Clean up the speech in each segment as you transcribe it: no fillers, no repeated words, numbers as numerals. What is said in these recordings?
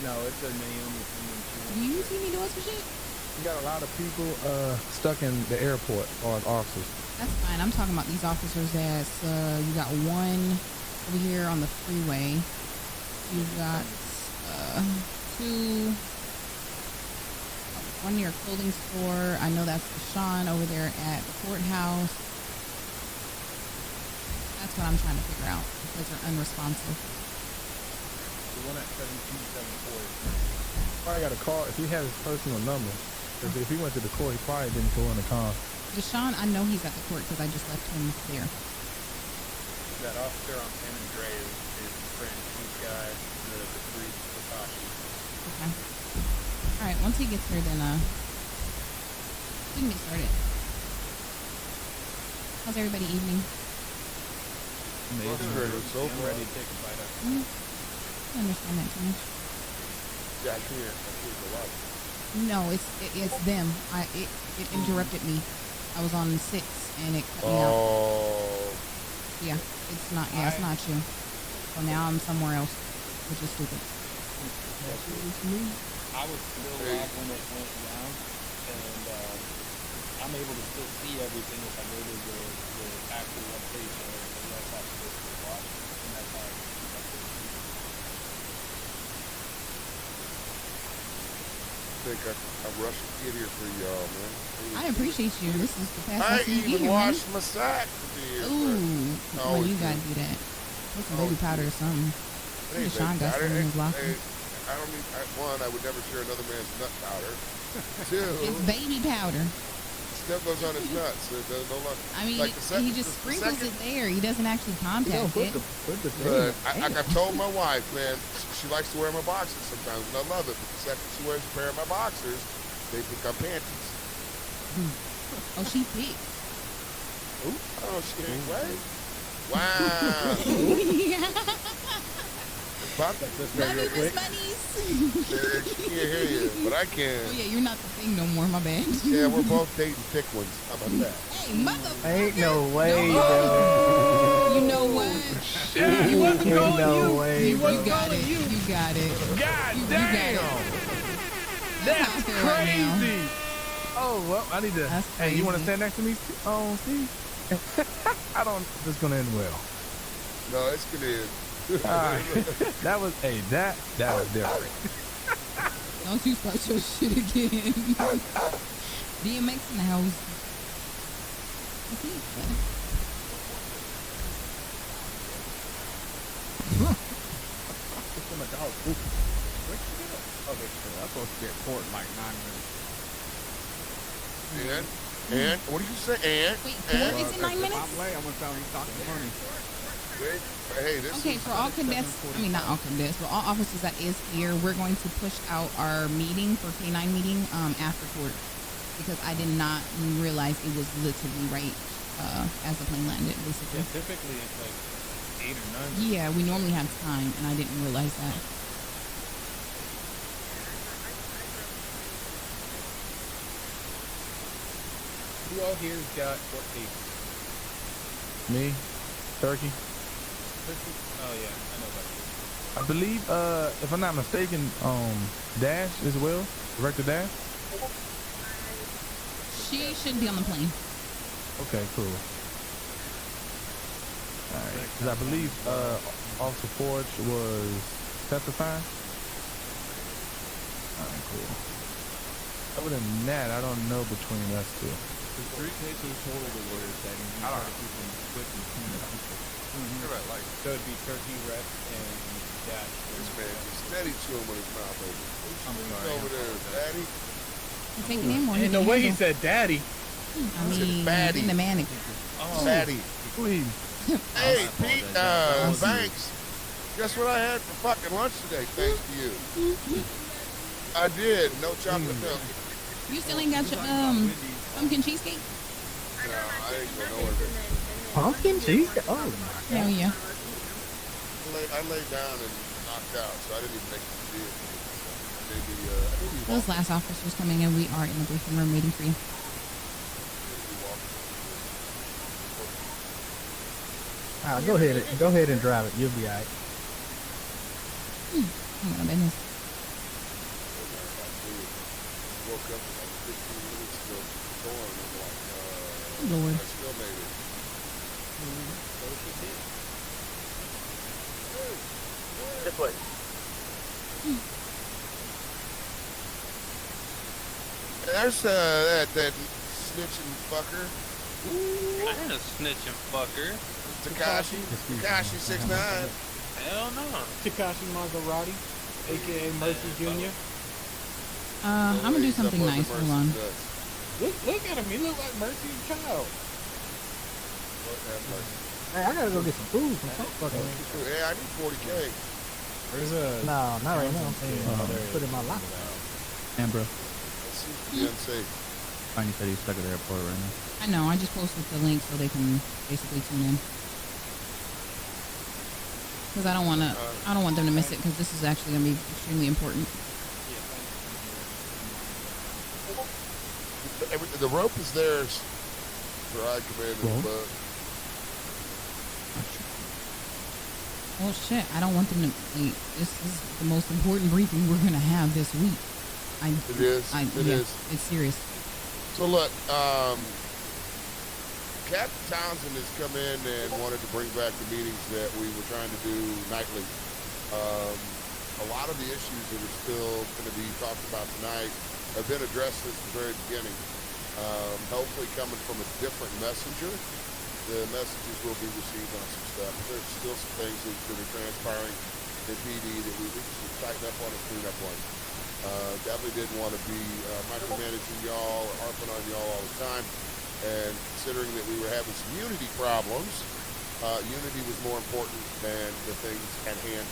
No, it's a Naomi thing. Do you see me doing some shit? You got a lot of people stuck in the airport or officers. That's fine. I'm talking about these officers that's, you got one over here on the freeway. You got, two, one near a clothing store. I know that's Deshaun over there at the courthouse. That's what I'm trying to figure out because they're unresponsive. The one at 1774. Probably got a call if he has his personal number. Because if he went to the court, he probably didn't go in the car. Deshaun, I know he's at the court because I just left him there. That officer on San Andreas is his friend. He's got the three precautions. Okay. All right. Once he gets here, then we can get started. How's everybody evening? Amazing. I'm ready to take a bite out. I don't understand that too much. Yeah, I can't go out. No, it's them. It interrupted me. I was on 6 and it cut me out. Oh. Yeah, it's not. Yeah, it's not you. So now I'm somewhere else, which is stupid. I was still live when it went down, and I'm able to still see everything if I go to the actual webpage or the else I supposed to watch, and that's how I keep up with it. I think I rushed to get here for y'all, man. I appreciate you. This is the fastest I you get even here, man. washed my sack to be here. Ooh, Oh, well, you gotta do that. Put some baby powder or something. It ain't Deshaun baby got powder. some in his locker. I don't need, one, I would never share another man's nut powder. Two, It's baby powder. stuff goes on his nuts. So it does no longer. I mean, like he just sprinkles it there. He doesn't actually contact it. Put the thing. But I told my wife, man, she likes to wear my boxers sometimes, and I love it. But the second she wears a pair of my boxers, they become panties. Oh, she picked. Oh, she ain't right. Wow. Pop that just Love real you, quick. Miss Bunnies. She can't hear you, but I can. Oh yeah, you're not the thing no more. My bad. Yeah, we're both dating thick ones. How about that? Hey, motherfucker. Ain't no way, No. bro. You know what? Yeah, he wasn't Ain't calling no you. way, He bro. You wasn't got calling it. you. You got it. God You got damn. it. That's how I feel right now. crazy. Oh, well, I need to. That's Hey, you want to crazy. stand next to me? Oh, Steve? I don't. This is going to end well. No, it's good. All right. That was different. Don't you start your shit again. DMX in the house. What's he? It's in the dog. Where'd you get it? Okay, sure. I'm supposed to be at court in like 9 minutes. And what do you say? And Wait, court is in 9 minutes? I'm late. I'm gonna tell him he's talking money. hey, this Okay, is for all cadets, I mean not all cadets, but all officers that is here, we're going to push out our meeting for Canine meeting after court because I did not realize it was literally right as the plane landed, basically. Yeah, typically it's like 8 or 9. Yeah, we normally have time, and I didn't realize that. Who all here's got court cases? Me, Turkey. Oh yeah, I know about you. I believe, if I'm not mistaken, Dash as well. Director Dash. She should be on the plane. Okay, cool. All right, because I believe Officer Forge was testifying. All right, cool. Other than that, I don't know between us two. There's 3 cases total to where that you try to keep them quick and clean up. You're right, like So it'd be Turkey, Rex, and Dash. this man is steady chewing with his mouth open. I'm He's sorry. over there, daddy. He's taking in more. Ain't no way he said daddy. I mean, fatty. in the manic. Oh. Fatty. Please. Hey, Pete, thanks. Guess what I had for fucking lunch today, thanks to you? I did. No chocolate milk. You still ain't got your pumpkin cheesecake? No, I ain't going nowhere. Pumpkin cheese? Oh my Hell yeah. I laid down and knocked out, so I didn't even make the deal. Maybe, Those last officers coming in, we are in the briefing room waiting for you. Go ahead and drive it. You'll be alright. Oh my goodness. woke up like 15 minutes ago from the storm, and I'm like, Lord. I still made it. So she did. This way. There's that snitching fucker, I ain't a snitching fucker. Takashi 6ix9ine. Hell no. Takashi Maserati, aka Mercy Jr. I'm gonna do something nice. Hold on. Look at him. He look like Mercy's child. Hey, I gotta go get some food from some fucking. Yeah, I need 40K. Where's No, not right now. I'm saying put it in my locker. Amber? That seems to be unsafe. Tiny said he's stuck at the airport right now. I know. I just posted the link so they can basically tune in. Because I don't want them to miss it. Because this is actually gonna be extremely important. The rope is theirs. Ride commander, but Oh shit! I don't want them to. Wait, this is the most important briefing we're gonna have this week. it is. It is. It's serious. So look, Captain Townsend has come in and wanted to bring back the meetings that we were trying to do nightly. A lot of the issues that are still going to be talked about tonight have been addressed since the very beginning. Hopefully coming from a different messenger. The messages will be received on some stuff. There's still some things that are transpiring in PD that we need to tighten up on and clean up on. Definitely didn't want to be micromanaging y'all or harping on y'all all the time. And considering that we were having some unity problems, unity was more important than the things at hand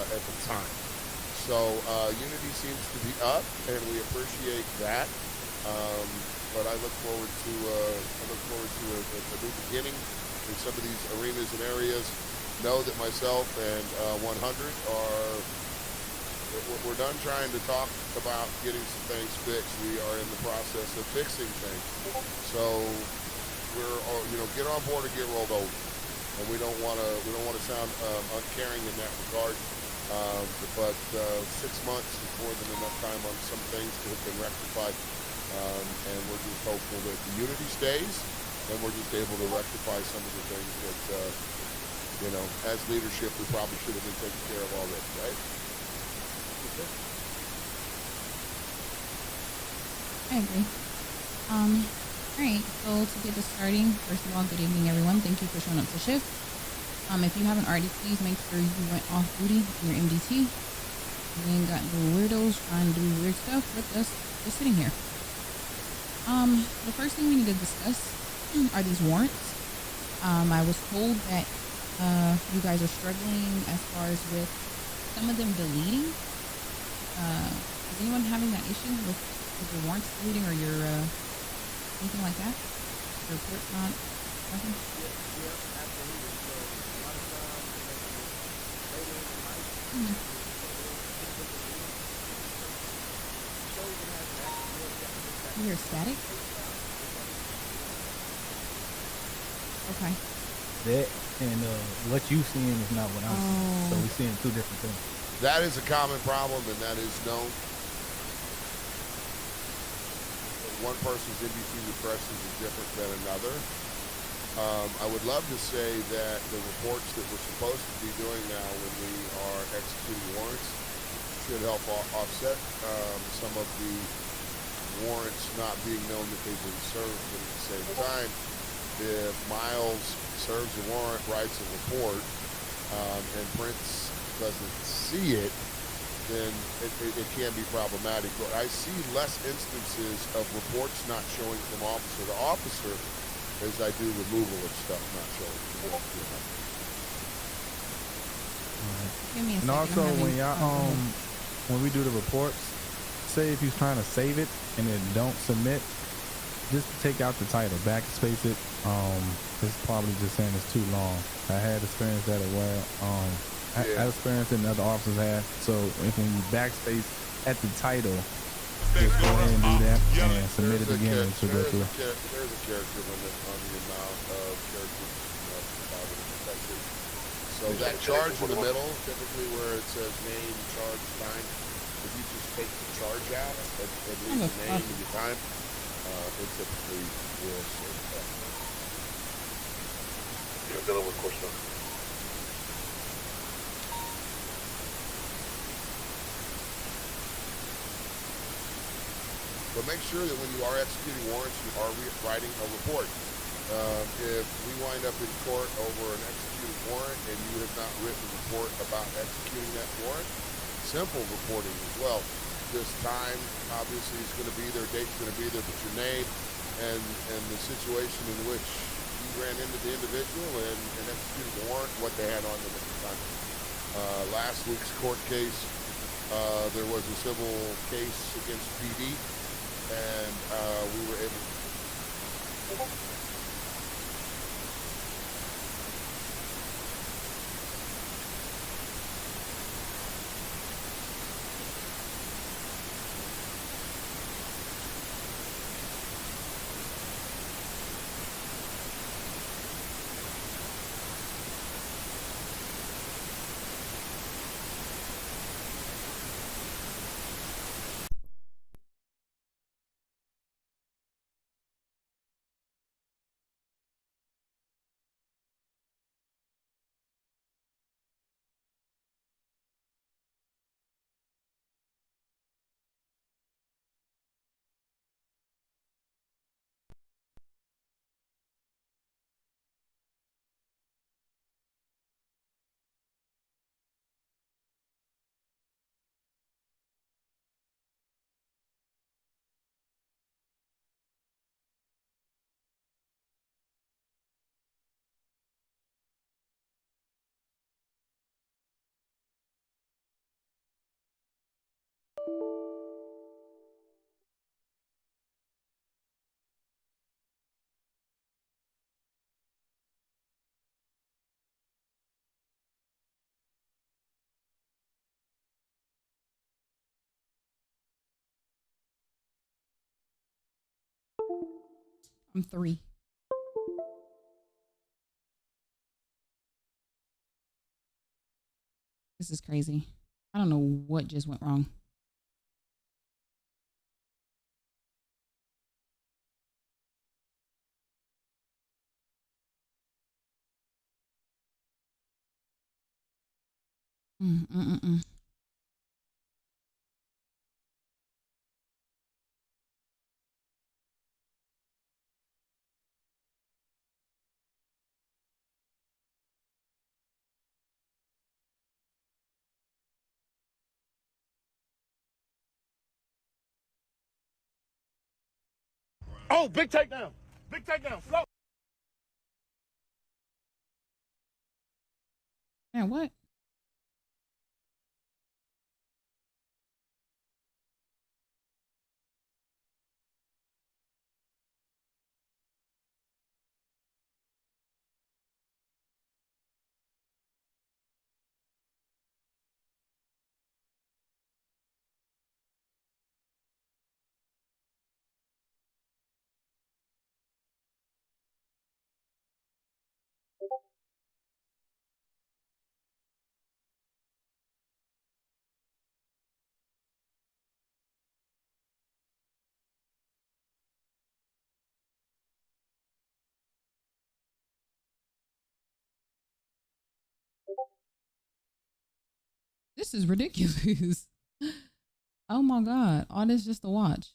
at the time. So unity seems to be up, and we appreciate that. But I look forward to a new beginning in some of these arenas and areas. Know that myself and 100 are we're done trying to talk about getting some things fixed. We are in the process of fixing things. So we're get on board or get rolled over, and we don't want to sound uncaring in that regard. But 6 months is more than enough time on some things to have been rectified. And we're just hopeful that the unity stays, and we're just able to rectify some of the things that, as leadership, we probably should have been taken care of already, right? I agree. Alright, so to get this starting, first of all, good evening everyone. Thank you for showing up to shift. If you haven't already, please make sure you went off duty in your MDT. We ain't got no weirdos trying to do weird stuff with us just sitting here. The first thing we need to discuss are these warrants. I was told that you guys are struggling as far as with some of them deleting. Is anyone having that issue with your warrants deleting or your anything like that? Your report's not nothing? You hear static? Okay. That and what you seeing is not what I'm seeing. So we're seeing two different things. That is a common problem, and that is known. One person's NBC repressions is different than another. I would love to say that the reports that we're supposed to be doing now when we are executing warrants should help offset some of the warrants not being known that they've been served. But at the same time, if Miles serves a warrant, writes a report, and Prince doesn't see it, then it can be problematic. But I see less instances of reports not showing from officer to officer as I do removal of stuff not showing from officer to officer. Give me a And second. also I'm when having- y'all when we do the reports, say if you're trying to save it and then don't submit, just take out the title, backspace it. It's probably just saying it's too long. I had experienced that as well. I experienced it and other officers have. So if when you backspace at the title, just go ahead and do that and submit it again and it should go through. There's a character limit on the amount of characters protected. So that charge in the middle, typically where it says name, charge, time, if you just take the charge chat, at least the name and your time, it typically will show up. You're dealing with course stuff. But make sure that when you are executing warrants, you are writing a report. If we wind up in court over an executed warrant and you have not written a report about executing that warrant, simple reporting as well. Just time, obviously, is going to be there, date's going to be there, but your name and the situation in which you ran into the individual and executed the warrant, what they had on them at the time. Last week's court case, there was a civil case against PD, and we were able to... I'm 3. This is crazy. I don't know what just went wrong. Mm-mm-mm. Oh, big takedown. Big takedown. Slow. Man, what? This is ridiculous. Oh my God. All this just to watch.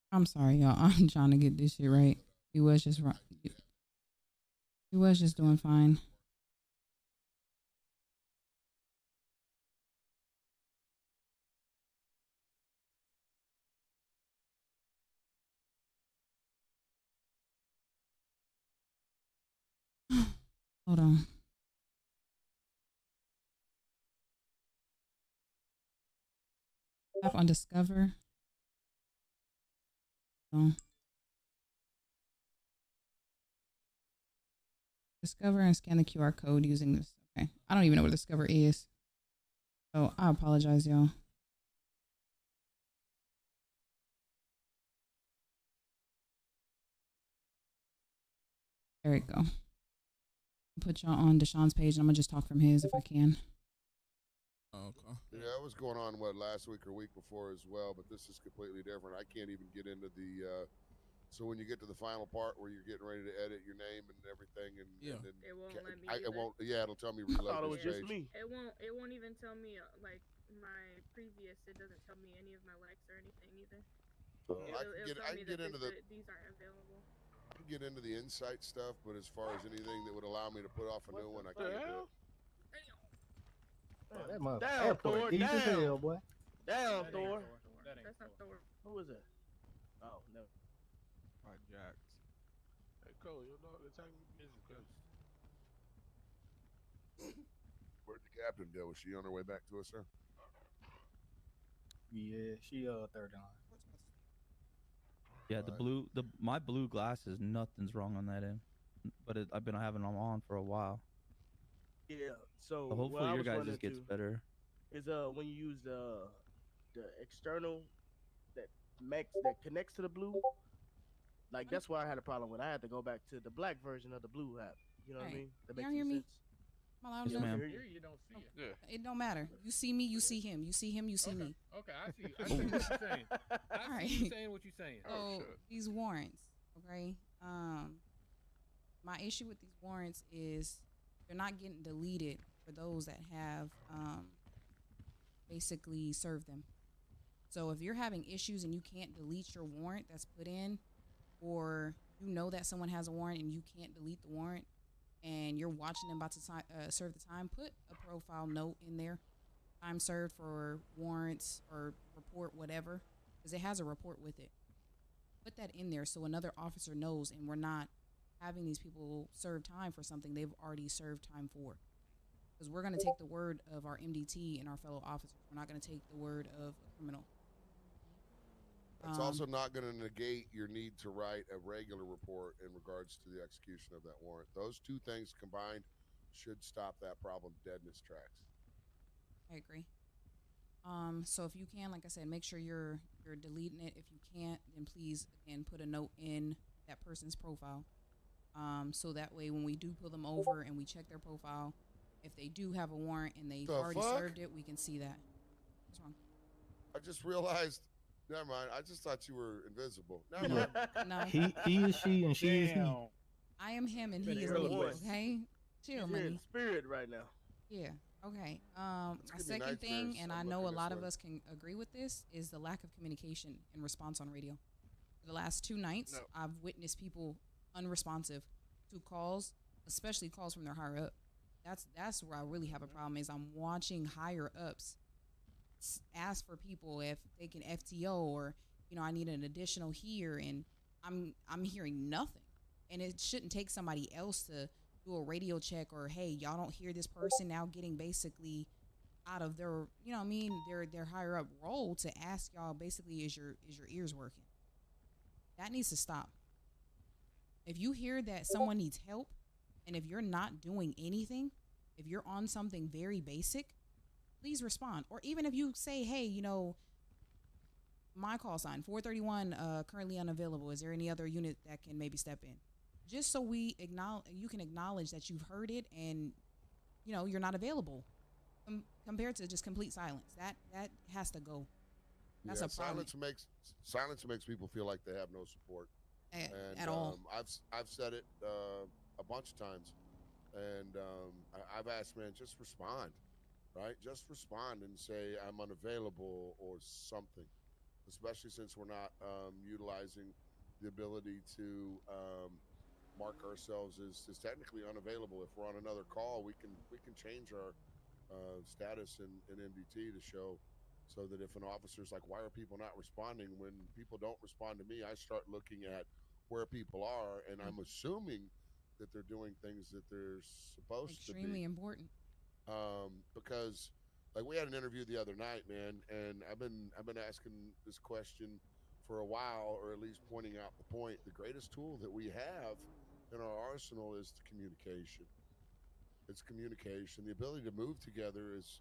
I'm sorry, y'all. I'm trying to get this shit right. He was just right. He was just doing fine. Hold on. Tap on discover. Oh. Discover and scan the QR code using this. Okay. I don't even know what discover is. So I apologize, y'all. There we go. Put y'all on Deshaun's page, and I'm gonna just talk from his if I can. Okay. Yeah, it was going on last week or week before as well, but this is completely different. I can't even get into the. So when you get to the final part where you're getting ready to edit your name and everything, and then it won't let me. it won't. Yeah, it'll tell me I reload thought it was this just page. me. It won't. It won't even tell me like my previous. It doesn't tell me any of my likes or anything either. So I can get into these aren't available. I can get into the insight stuff, but as far as anything that would allow me to put off a new one, I can't do it. Oh, that mother Down, airport Thor, deep as down. hell, boy. Down, That Thor. ain't Thor. That ain't That's not Thor. Thor. Who is that? Oh, no. Alright, Jax. Hey, Cole, you know the time This is Ghost. Where'd the captain go? Was she on her way back to us, sir? Yeah, she third line. Yeah, my blue glasses, nothing's wrong on that end, but I've been having them on for a while. Yeah. So Hopefully your guys gets better. Is when you use the external that connects to the blue. Like that's why I had a problem with. I had to go back to the black version of the blue app. You know what I mean? That Y'all makes hear some me? sense. Am I loud Yes, enough? ma'am. Here you don't see it. Yeah. It don't matter. You see me, you see him. You see him, you see me. Okay, I see what you're saying. I see you saying what you're saying. So these warrants, okay? My issue with these warrants is they're not getting deleted for those that have basically served them. So if you're having issues and you can't delete your warrant that's put in, or you know that someone has a warrant and you can't delete the warrant, and you're watching them about to serve the time, put a profile note in there. Time served for warrants or report, whatever, because it has a report with it. Put that in there so another officer knows, and we're not having these people serve time for something they've already served time for. Because we're going to take the word of our MDT and our fellow officers. We're not going to take the word of a criminal. It's also not going to negate your need to write a regular report in regards to the execution of that warrant. Those two things combined should stop that problem dead in its tracks. I agree. So if you can, like I said, make sure you're deleting it. If you can't, then please again put a note in that person's profile. So that way when we do pull them over and we check their profile, if they do have a warrant and they've already served it, we can see that. What's wrong? I just realized. Never mind. I just thought you were invisible. Never mind. No. He is she and she is he. I am him and he is Better me. voice. Okay, chill, He's in money. spirit right now. Yeah. Okay. My second nice thing, for and I some know a looking lot this of way. us can agree with this, is the lack of communication and response on radio. For the last 2 nights, I've witnessed people unresponsive to calls, especially calls from their higher up. That's where I really have a problem. Is I'm watching higher ups ask for people if they can FTO, or I need an additional here, and I'm hearing nothing. And it shouldn't take somebody else to do a radio check, or hey, y'all don't hear this person now getting basically out of their their higher up role to ask y'all basically is your ears working. That needs to stop. If you hear that someone needs help, and if you're not doing anything, if you're on something very basic, please respond. Or even if you say, hey, my call sign 431 currently unavailable, is there any other unit that can maybe step in? Just so you can acknowledge that you've heard it, and you're not available, compared to just complete silence. That has to go. That's a problem. Silence makes people feel like they have no support at all. I've said it a bunch of times, and I've asked, man, just respond, right? Just respond and say I'm unavailable or something, especially since we're not utilizing the ability to mark ourselves as technically unavailable. If we're on another call, we can change our status in MDT to show, so that if an officer's like, why are people not responding? When people don't respond to me, I start looking at where people are, and I'm assuming that they're doing things that they're supposed to be. Extremely important. Because like we had an interview the other night, man, and I've been asking this question for a while, or at least pointing out the point. The greatest tool that we have in our arsenal is the communication. It's communication. The ability to move together is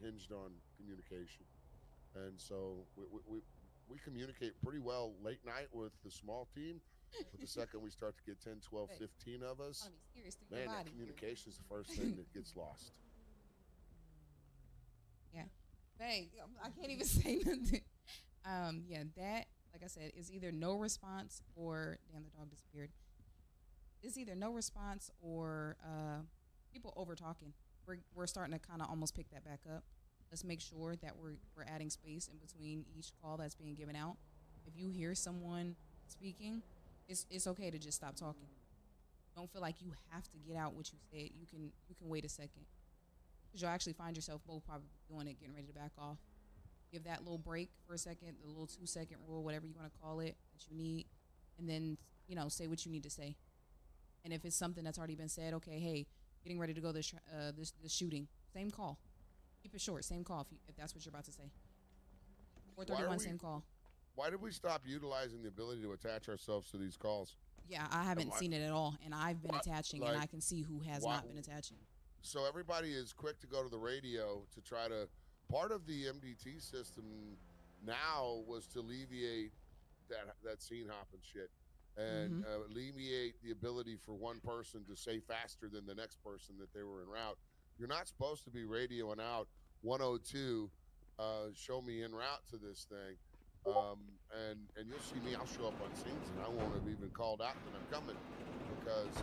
hinged on communication. And so we communicate pretty well late night with the small team, But the second we start to get 10, 12, 15 of us, man, that communication is the first thing that gets lost. Yeah. Dang, I can't even say nothing. Yeah, that, like I said, is either no response or damn, the dog disappeared. It's either no response or people over talking. We're starting to kind of almost pick that back up. Let's make sure that we're adding space in between each call that's being given out. If you hear someone speaking, it's okay to just stop talking. Don't feel like you have to get out what you said. You can wait a second, because you'll actually find yourself both probably doing it, getting ready to back off. Give that little break for a second, the little 2-second rule, whatever you want to call it, that you need, and then say what you need to say. And if it's something that's already been said, okay, hey, getting ready to go this shooting, same call. Keep it short, same call if that's what you're about to say. 431, same call. Why did we stop utilizing the ability to attach ourselves to these calls? Yeah, I haven't seen it at all, and I've been attaching, and I can see who has not been attaching. So everybody is quick to go to the radio to try to. Part of the MDT system now was to alleviate that scene hopping shit, and alleviate the ability for one person to say faster than the next person that they were en route. You're not supposed to be radioing out 102. Show me en route to this thing. And you'll see me, I'll show up on scenes and I won't have even called out that I'm coming, because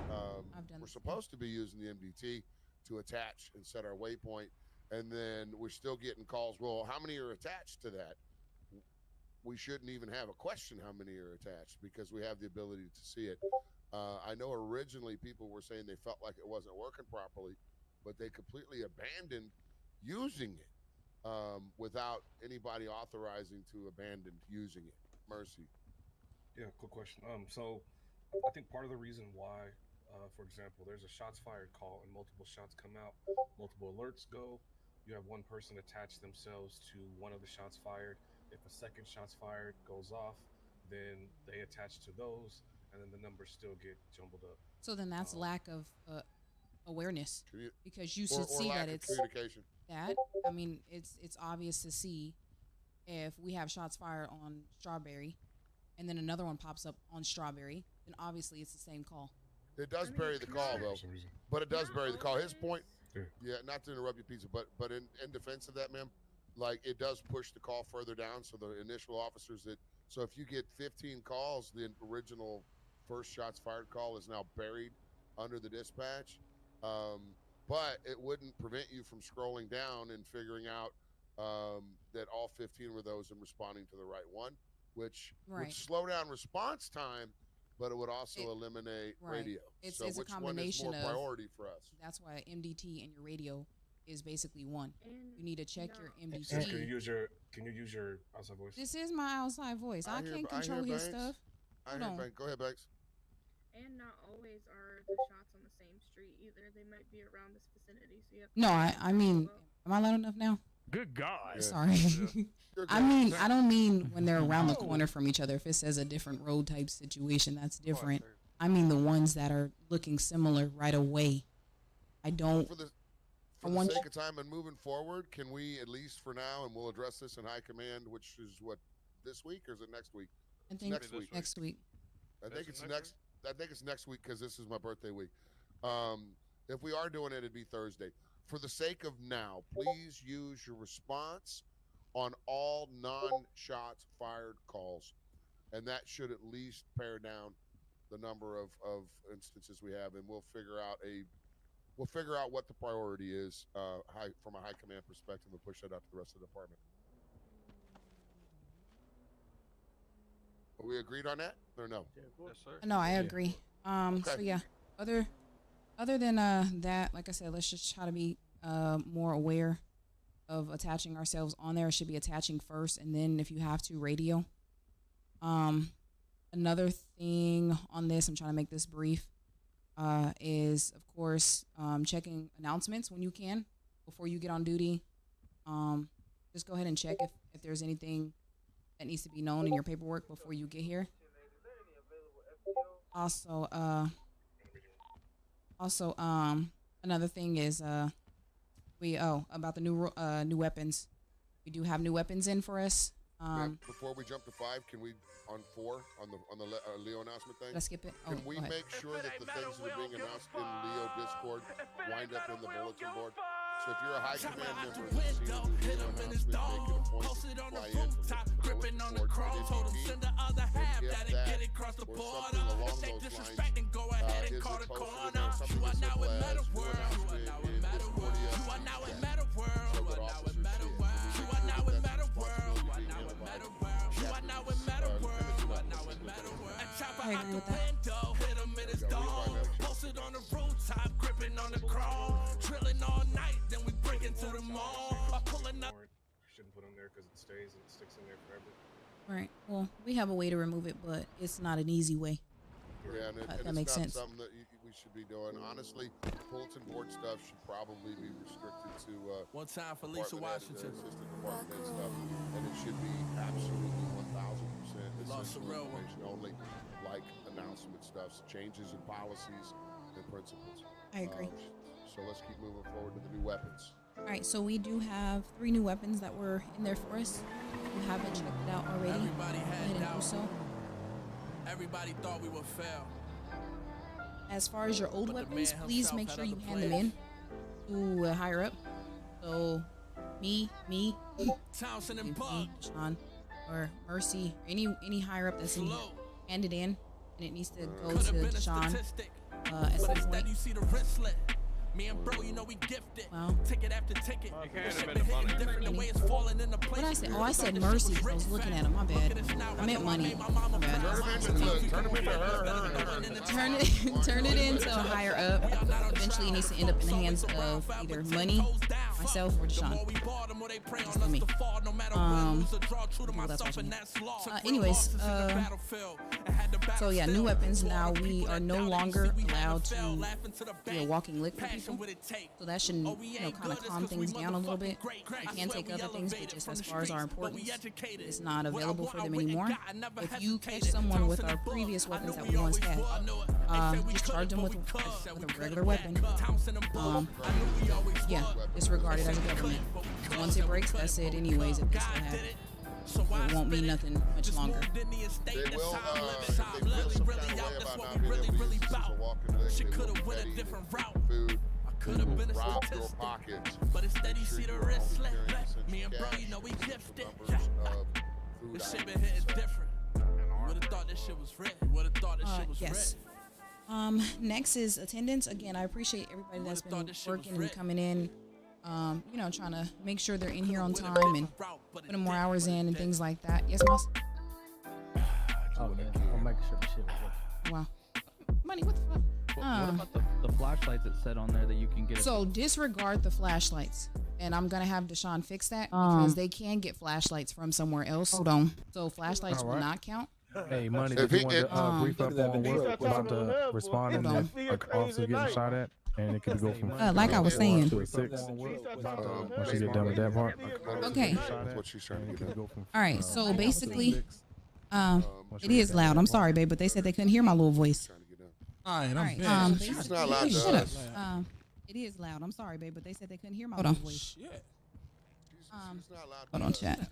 we're supposed to be using the MDT to attach and set our waypoint, and then we're still getting calls, well, how many are attached to that? We shouldn't even have a question how many are attached, because we have the ability to see it. I know originally people were saying they felt like it wasn't working properly, but they completely abandoned using it. Without anybody authorizing to abandon using it. Mercy. Yeah, quick question. So I think part of the reason why, for example, there's a shots fired call and multiple shots come out, multiple alerts go. You have one person attach themselves to one of the shots fired. If a second shots fired goes off, then they attach to those, and then the numbers still get jumbled up. So then that's lack of awareness, because you should see that it's communication. That, I mean, it's obvious to see if we have shots fired on Strawberry and then another one pops up on Strawberry, then obviously it's the same call. It does bury the call, though. But it does bury the call. His point, yeah, not to interrupt you, Pizza, but in defense of that, ma'am, like, it does push the call further down. So the initial officers so if you get 15 calls, the original first shots fired call is now buried under the dispatch. But it wouldn't prevent you from scrolling down and figuring out that all 15 were those and responding to the right one, which would slow down response time, but it would also eliminate radio. It's so a which combination one is more priority for us? That's why MDT and your radio is basically one. You need to check your MDT. And can you use your outside voice? This is my outside voice. I can't control his stuff. I hear Banks. Go ahead, Banks. And not always are the shots on the same street either. They might be around this vicinity, so you have to. No, I mean, am I loud enough now? Good God. Sorry. I mean, I don't mean when they're around the corner from each other. If it says a different road type situation, that's different. I mean the ones that are looking similar right away. I don't. For the sake of time and moving forward, can we, at least for now, and we'll address this in high command, which is what, this week, or is it next week? I think next week. Next week. I think it's next. I think it's next week, because this is my birthday week. If we are doing it, it'd be Thursday. For the sake of now, please use your response on all non-shots fired calls, and that should at least pare down the number of instances we have, and we'll figure out what the priority is from a high command perspective, and push that out to the rest of the department. Are we agreed on that, or no? Yes, sir. No, I agree. So yeah, other than that, like I said, let's just try to be more aware of attaching ourselves on there. It should be attaching first, and then if you have to, radio. Another thing on this, I'm trying to make this brief, is of course checking announcements when you can before you get on duty. Just go ahead and check if there's anything that needs to be known in your paperwork before you get here. Also, another thing is about the new weapons. We do have new weapons in for us. Ma'am, before we jump to 5, can we on 4 on the Leo announcement thing? Did I skip it? Oh, Can we go ahead. make sure that the things that are being announced in Leo Discord wind up in the bulletin board? So if you're a high command member and see a new Leo announcement, make it a point to fly in to the bulletin board for NDP. And if that or something along those lines isn't posted in there, something as simple as new announcement in Discordia, so that officers see it. I agree with that. Posted on the rooftop, gripping on the chrome, drilling all night, then we break into the mall. Pulling up. Shouldn't put them there because it stays and it sticks in there forever. Right. Well, we have a way to remove it, but it's not an easy way. Yeah, and that it's makes not sense. something that we should be doing. Honestly, bulletin board stuff should probably be restricted to one time for Lisa Washington. Assistant department head stuff, and it should be absolutely 1,000% essential information only, like announcement stuff, changes in policies and principles. I agree. So let's keep moving forward to the new weapons. All right, so we do have 3 new weapons that were in there for us. If you haven't checked it out already, Everybody go ahead had and do doubt. so. Everybody thought we would fail. As far as your old But the weapons, man please himself make had sure you other hand them in to higher up. So, me, Townsend and Bug. Sean, or Mercy, any higher up that's in here, hand it in, and it needs to go Could've been to a Sean statistic. at But some instead point. you see the wristlet. Me and bro, you know we gifted. Well, Ticket after ticket. You can't The have shit been been the hitting money. different. The way it's falling into place. What did I say? Oh, I said Mercy. I was looking at him. My bad. I meant money. My bad. Turn it into higher up. Eventually, it needs to end up in the hands of either Money, myself, or Deshaun. Just for me. That's watching me. Anyways, so yeah, new weapons. Now we are no longer allowed to be a walking lick for people. So that should, kind of calm things down a little bit. We can take other things, but just as far as our importance, it's not available for them anymore. If you catch someone with our previous weapons that we once had, just charge them with a regular weapon. Yeah, disregard it as a government. Once it breaks, that's it anyways, if they still have it. It won't be nothing much longer. They will, if they feel some kind of way about not being able to use this as a walking lick, they will be petty, food, rob your pockets. But instead you Make sure see the you're always wristlet. carrying essential Me and bro, cash, you know we essential gifted. numbers of food This shit items, been hitting so- different. Would've thought this shit was written. Would've thought this shit was Yes. written. Next is attendance. Again, I appreciate everybody that's been working and coming in, trying to make sure they're in here on time and putting more hours in and things like that. Yes, Moss? Oh, man. I'm making sure the shit was working. Wow. Money, what the fuck? What about the flashlights that said on there that you can get? So disregard the flashlights. And I'm going to have Deshaun fix that because they can get flashlights from somewhere else. Hold on. So flashlights will not count. Hey, Money, If did he- you want to brief up on what about the responding Hold on. and officer getting shot at? And it could go from like I was saying. to a 6 once you get done with that part. Okay. That's what she's trying to get at. All right. So basically, it is loud. I'm sorry, babe, but they said they couldn't hear my little voice. All right, All right. She's not allowed to Shut up. us. It is loud. I'm sorry, babe, but they said they couldn't hear my little voice. She's not allowed Hold to on, us. chat.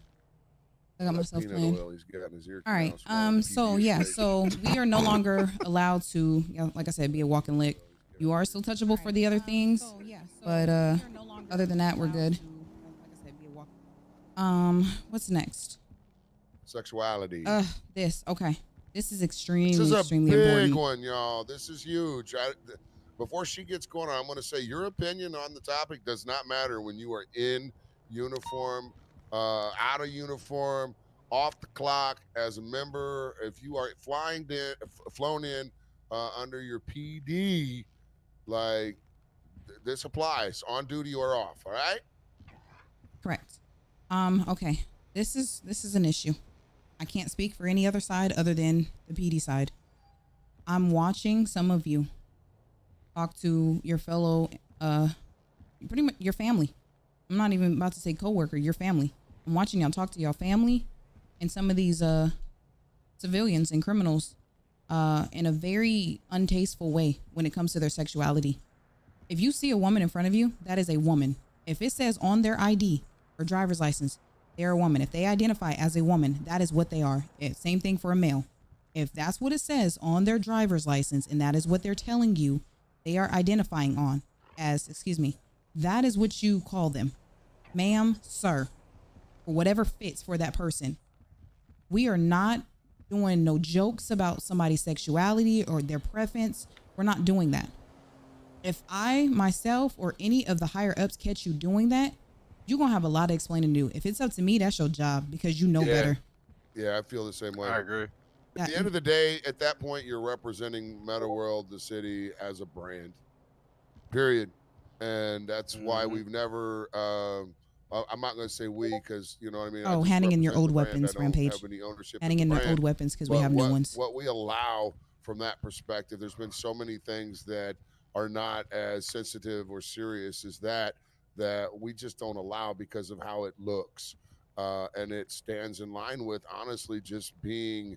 I got myself Peanut playing. oil he's got in his ear All right. canal, So yeah. So we are no longer allowed to, like I said, be a walking lick. You are still touchable for the other things, but other than that, we're good. What's next? Sexuality. This. Okay. This is This extremely, is a extremely big important. one, y'all. This is huge. Before she gets going on, I'm going to say your opinion on the topic does not matter when you are in uniform, out of uniform, off the clock, as a member. If you are flown in under your PD, like this applies on duty or off. All right. Correct. Okay. This is an issue. I can't speak for any other side other than the PD side. I'm watching some of you talk to your fellow, pretty much your family. I'm not even about to say coworker, your family. I'm watching y'all talk to y'all family and some of these civilians and criminals in a very untasteful way when it comes to their sexuality. If you see a woman in front of you, that is a woman. If it says on their ID or driver's license, They're a woman. If they identify as a woman, that is what they are. Same thing for a male. If that's what it says on their driver's license and that is what they're telling you they are identifying on as, that is what you call them. Ma'am, sir, or whatever fits for that person. We are not doing no jokes about somebody's sexuality or their preference. We're not doing that. If I, myself, or any of the higher ups catch you doing that, you're going to have a lot of explaining to do. If it's up to me, that's your job because you know better. Yeah, I feel the same way. I agree. At the end of the day, at that point, you're representing Meta World, the city, as a brand. Period. And that's why we've never. I'm not going to say we because you know what I mean. Oh, handing in your old weapons, Rampage. Have any ownership handing in their old weapons because we have new ones. What we allow from that perspective, there's been so many things that are not as sensitive or serious as that we just don't allow because of how it looks, and it stands in line with honestly just being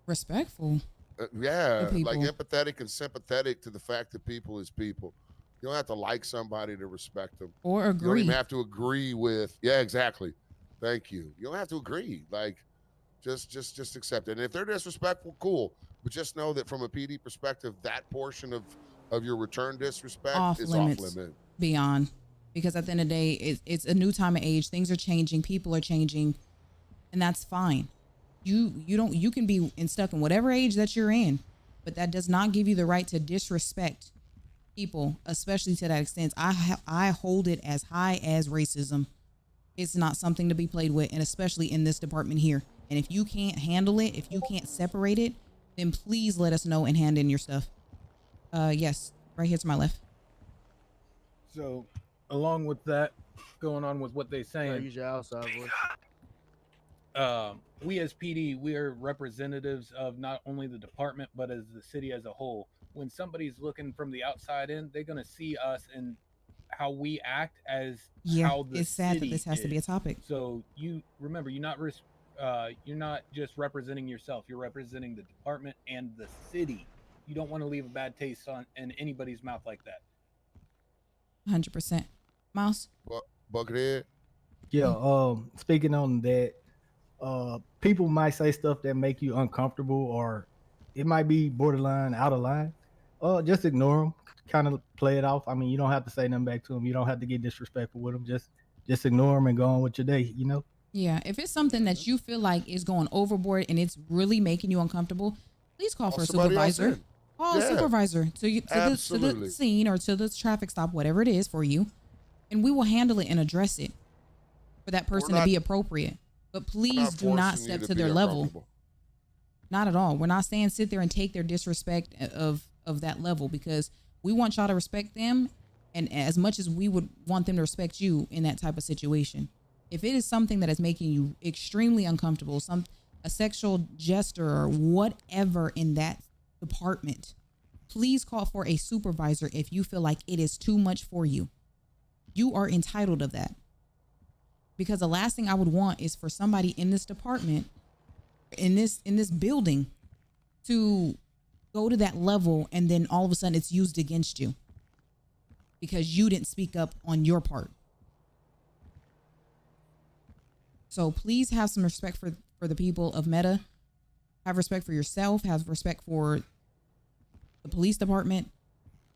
respectful. Like empathetic and sympathetic to the fact that people is people. You don't have to like somebody to respect them. Or agree. You don't even have to agree with. Yeah, exactly. Thank you. You don't have to agree. Like, just accept it. And if they're disrespectful, cool. But just know that from a PD perspective, that portion of your return disrespect is off limit. Beyond. Because at the end of the day, it's a new time of age. Things are changing. People are changing. And that's fine. You can be stuck in whatever age that you're in, but that does not give you the right to disrespect people, especially to that extent. I hold it as high as racism. It's not something to be played with, and especially in this department here. And if you can't handle it, if you can't separate it, then please let us know and hand in your stuff. Yes, right here to my left. So, along with that, going on with what they're saying, use your outside voice. We as PD, we are representatives of not only the department, but as the city as a whole. When somebody's looking from the outside in, they're going to see us and how we act as how the it's sad city that this has to be a topic. So you remember, you're not just representing yourself, you're representing the department and the city. You don't want to leave a bad taste in anybody's mouth like that. 100%. Mouse? Buckethead? Yeah, Speaking on that, people might say stuff that make you uncomfortable, or it might be borderline out of line. Just ignore them, kind of play it off. I mean, you don't have to say nothing back to them. You don't have to get disrespectful with them. Just ignore them and go on with your day, you know? Yeah, if it's something that you feel like is going overboard and it's really making you uncomfortable, please call for a supervisor. Call a supervisor to the scene or to the traffic stop, whatever it is for you, and we will handle it and address it for that person to be appropriate. But please do not step to their level. Not at all. We're not saying sit there and take their disrespect of that level, because we want y'all to respect them, and as much as we would want them to respect you in that type of situation. If it is something that is making you extremely uncomfortable, a sexual gesture or whatever in that department, please call for a supervisor if you feel like it is too much for you. You are entitled of that. Because the last thing I would want is for somebody in this department, in this building, to go to that level and then all of a sudden it's used against you because you didn't speak up on your part. So please have some respect for the people of Meta. Have respect for yourself. Have respect for the police department,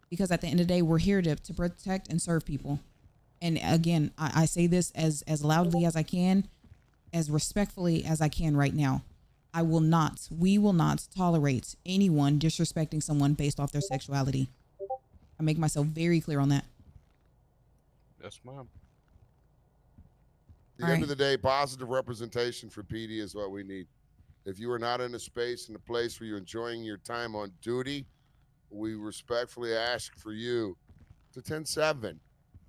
because at the end of the day, we're here to protect and serve people. And again, I say this as loudly as I can, as respectfully as I can right now. We will not tolerate anyone disrespecting someone based off their sexuality. I make myself very clear on that. Yes, ma'am. At the end of the day, positive representation for PD is what we need. If you are not in a space and a place where you're enjoying your time on duty, we respectfully ask for you to 10-7.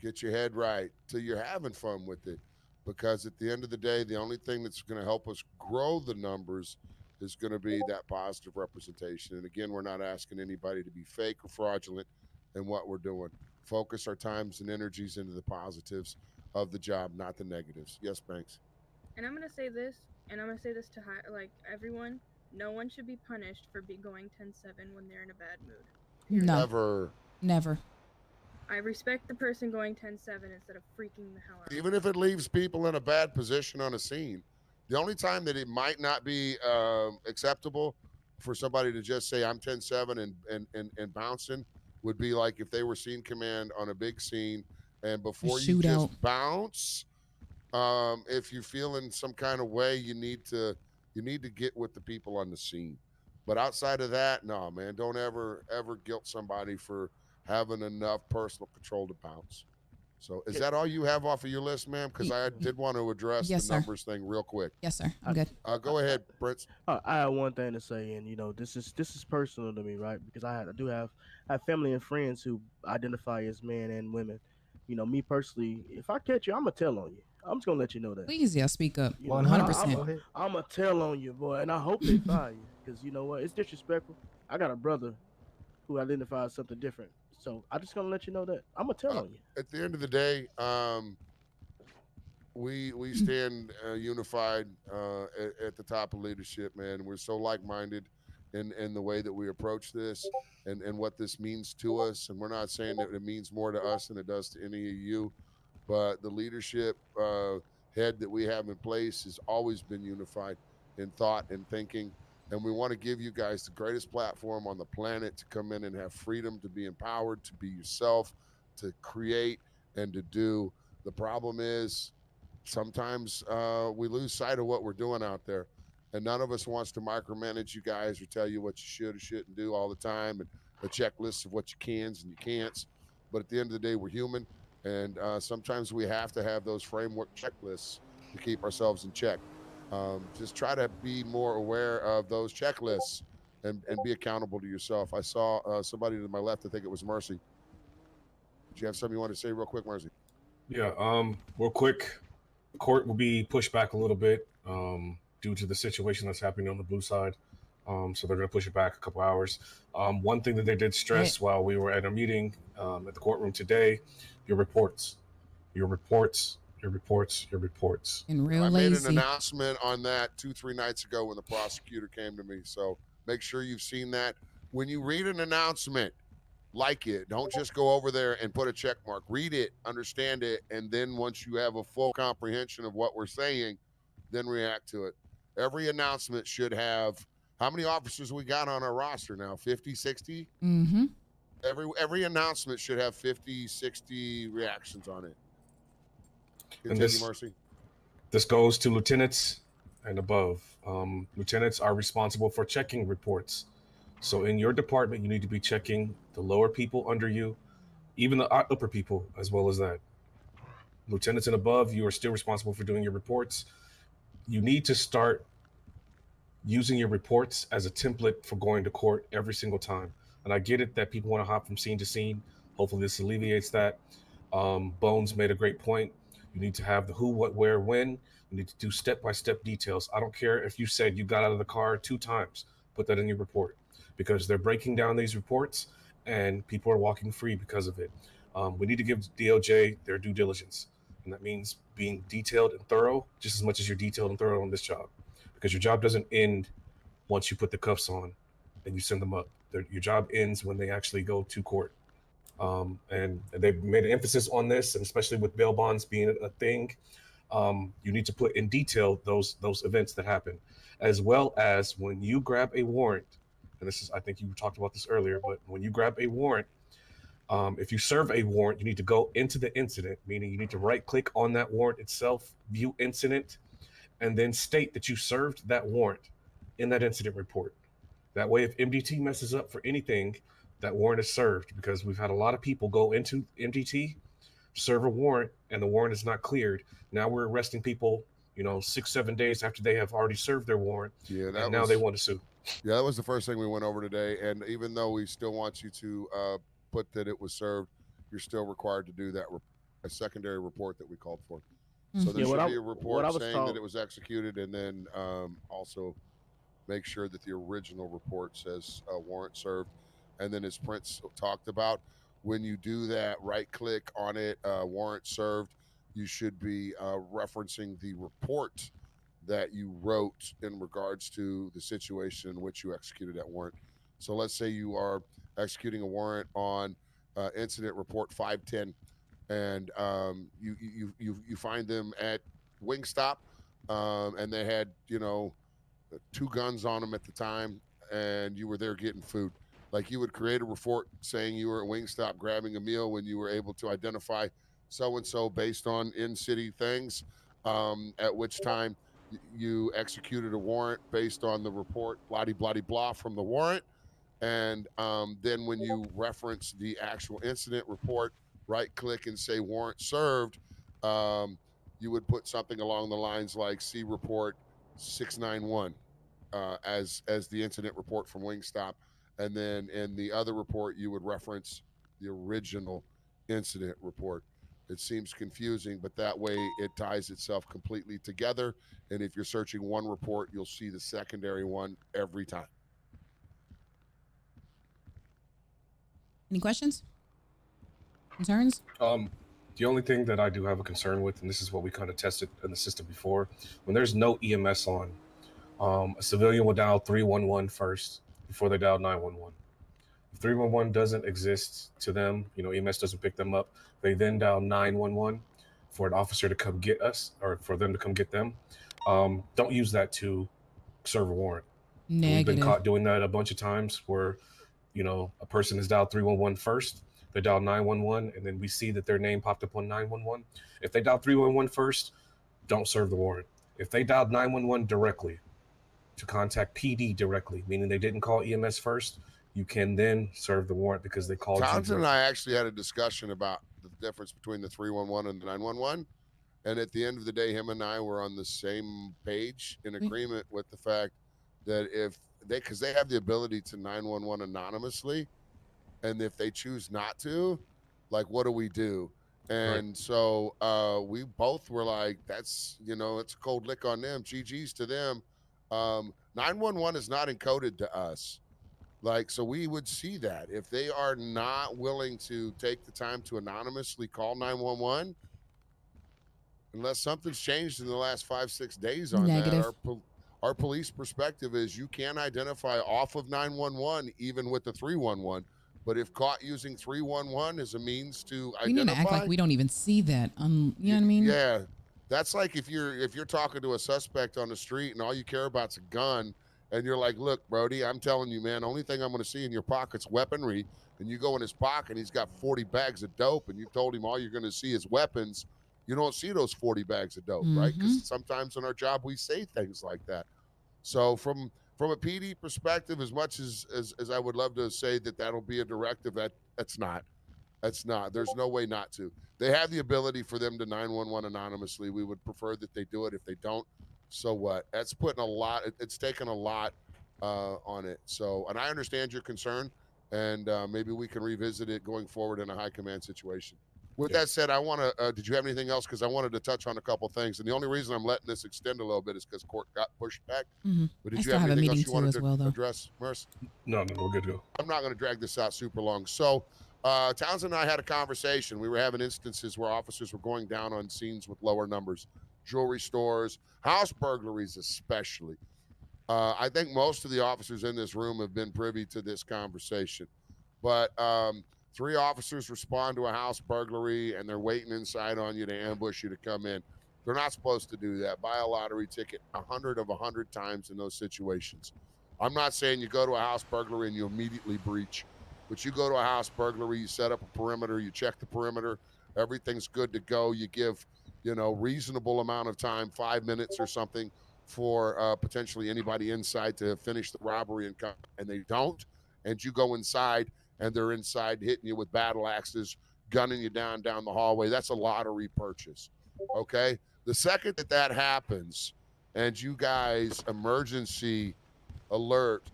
Get your head right till you're having fun with it. Because at the end of the day, the only thing that's going to help us grow the numbers is going to be that positive representation. And again, we're not asking anybody to be fake or fraudulent in what we're doing. Focus our times and energies into the positives of the job, not the negatives. Yes, Banks. And I'm going to say this, and I'm going to say this to everyone. No one should be punished for going 10-7 when they're in a bad mood. No. Never. Never. I respect the person going 10-7 instead of freaking the hell out. Even if it leaves people in a bad position on a scene, the only time that it might not be acceptable for somebody to just say I'm 10-7 and bouncing would be like if they were scene command on a big scene, and before you just bounce, if you feel in some kind of way, you need to get with the people on the scene. But outside of that, no, man, don't ever guilt somebody for having enough personal control to bounce. So is that all you have off of your list, ma'am? Because I did want to address the numbers thing real quick. Yes, sir. I'm good. Go ahead, Prince. I have one thing to say, and this is personal to me, right? Because I do have family and friends who identify as men and women. Me personally, if I catch you, I'm gonna tell on you. I'm just gonna let you know that. Please, yeah, speak up. 100%. I'm gonna tell on you, boy, and I hope they fire you, because you know what? It's disrespectful. I got a brother who identifies something different, so I'm just gonna let you know that I'm gonna tell on you. At the end of the day, we stand unified at the top of leadership, man. We're so like-minded in the way that we approach this and what this means to us. And we're not saying that it means more to us than it does to any of you, but the leadership head that we have in place has always been unified in thought and thinking. And we want to give you guys the greatest platform on the planet to come in and have freedom, to be empowered, to be yourself, to create and to do. The problem is sometimes we lose sight of what we're doing out there. And none of us wants to micromanage you guys or tell you what you should or shouldn't do all the time, and a checklist of what you cans and you can'ts. But at the end of the day, we're human. And sometimes we have to have those framework checklists to keep ourselves in check. Just try to be more aware of those checklists and be accountable to yourself. I saw somebody to my left. I think it was Mercy. Do you have something you want to say real quick, Mercy? Yeah, real quick. Court will be pushed back a little bit due to the situation that's happening on the blue side. So they're going to push it back a couple hours. One thing that they did stress while we were at a meeting at the courtroom today, your reports. In real I made an announcement on that 2-3 nights ago when the prosecutor came to me. So make sure you've seen that. When you read an announcement, like it. Don't just go over there and put a check mark. Read it, understand it, and then once you have a full comprehension of what we're saying, then react to it. Every announcement should have, how many officers we got on our roster now? 50, 60? Mm-hmm. Every announcement should have 50, 60 reactions on it. Continue, Mercy. This goes to lieutenants and above. Lieutenants are responsible for checking reports. So in your department, you need to be checking the lower people under you, even the upper people as well as that. Lieutenants and above, you are still responsible for doing your reports. You need to start using your reports as a template for going to court every single time. And I get it that people want to hop from scene to scene. Hopefully this alleviates that. Bones made a great point. You need to have the who, what, where, when. You need to do step-by-step details. I don't care if you said you got out of the car 2 times. Put that in your report, because they're breaking down these reports and people are walking free because of it. We need to give DOJ their due diligence. And that means being detailed and thorough just as much as you're detailed and thorough on this job, because your job doesn't end once you put the cuffs on and you send them up. Your job ends when they actually go to court. And they've made an emphasis on this, and especially with bail bonds being a thing, you need to put in detail those events that happen, as well as when you grab a warrant. And this is, I think you talked about this earlier, but when you grab a warrant, if you serve a warrant, you need to go into the incident, meaning you need to right click on that warrant itself, view incident, and then state that you served that warrant in that incident report. That way, if MDT messes up for anything, that warrant is served, because we've had a lot of people go into MDT, serve a warrant, and the warrant is not cleared. Now we're arresting people, 6-7 days after they have already served their warrant. Yeah, and now they want to sue. Yeah, that was the first thing we went over today. And even though we still want you to put that it was served, you're still required to do that a secondary report that we called for. So there should be a report saying that it was executed, and then also make sure that the original report says warrant served. And then, as Prince talked about, when you do that, right click on it, warrant served, you should be referencing the report that you wrote in regards to the situation in which you executed that warrant. So let's say you are executing a warrant on incident report 510, and you find them at Wingstop, and they had 2 guns on them at the time, and you were there getting food. Like, you would create a report saying you were at Wingstop grabbing a meal when you were able to identify so and so based on in-city things. At which time you executed a warrant based on the report, blah blah blah, from the warrant. And then when you reference the actual incident report, right click and say warrant served, you would put something along the lines like see report 691 as the incident report from Wingstop. And then in the other report, you would reference the original incident report. It seems confusing, but that way it ties itself completely together. And if you're searching one report, you'll see the secondary one every time. Any questions? Concerns? The only thing that I do have a concern with, and this is what we kind of tested in the system before, when there's no EMS on, a civilian will dial 311 first before they dial 911. If 311 doesn't exist to them, EMS doesn't pick them up, they then dial 911 for an officer to come get us or for them to come get them. Don't use that to serve a warrant. Negative. We've been caught doing that a bunch of times where, a person has dialed 311 first, they dial 911, and then we see that their name popped up on 911. If they dial 311 first, don't serve the warrant. If they dialed 911 directly to contact PD directly, meaning they didn't call EMS first, you can then serve the warrant because they called. Townsend and I actually had a discussion about the difference between the 311 and the 911. And at the end of the day, him and I were on the same page in agreement with the fact that because they have the ability to 911 anonymously, and if they choose not to, like, what do we do? And right. So we both were like, that's, it's a cold lick on them. GG's to them. 911 is not encoded to us. Like, so we would see that if they are not willing to take the time to anonymously call 911, unless something's changed in the last 5-6 days on Negative. that, our police perspective is you can identify off of 911 even with the 311. But if caught using 311 as a means to identify, we need to act like we don't even see that. You know what I mean? Yeah, that's like if you're talking to a suspect on the street and all you care about's a gun, and you're like, "Look, Brody, I'm telling you, man, only thing I'm going to see in your pocket's weaponry." And you go in his pocket, and he's got 40 bags of dope, and you told him all you're going to see is weapons. You don't see those 40 bags of dope, right? Because sometimes in our job we say things like that. So from a PD perspective, as much as I would love to say that that'll be a directive, that's not. There's no way not to. They have the ability for them to 911 anonymously. We would prefer that they do it. If they don't, so what? That's putting a lot. It's taken a lot on it. So, and I understand your concern, and maybe we can revisit it going forward in a high command situation. With that said, I want to, did you have anything else? Because I wanted to touch on a couple things. And the only reason I'm letting this extend a little bit is because court got pushed back. But did you have anything else you wanted to address, Merce? No, we're good to go. I'm not going to drag this out super long. So Townsend and I had a conversation. We were having instances where officers were going down on scenes with lower numbers, jewelry stores, house burglaries especially. I think most of the officers in this room have been privy to this conversation. But 3 officers respond to a house burglary, and they're waiting inside on you to ambush you to come in. They're not supposed to do that. Buy a lottery ticket 100 times in those situations. I'm not saying you go to a house burglary and you immediately breach, but you go to a house burglary, you set up a perimeter, you check the perimeter, everything's good to go. You give, reasonable amount of time, 5 minutes or something, for potentially anybody inside to finish the robbery and come, and they don't, and you go inside, and they're inside hitting you with battle axes, gunning you down the hallway. That's a lottery purchase, okay? The second that happens and you guys emergency alert,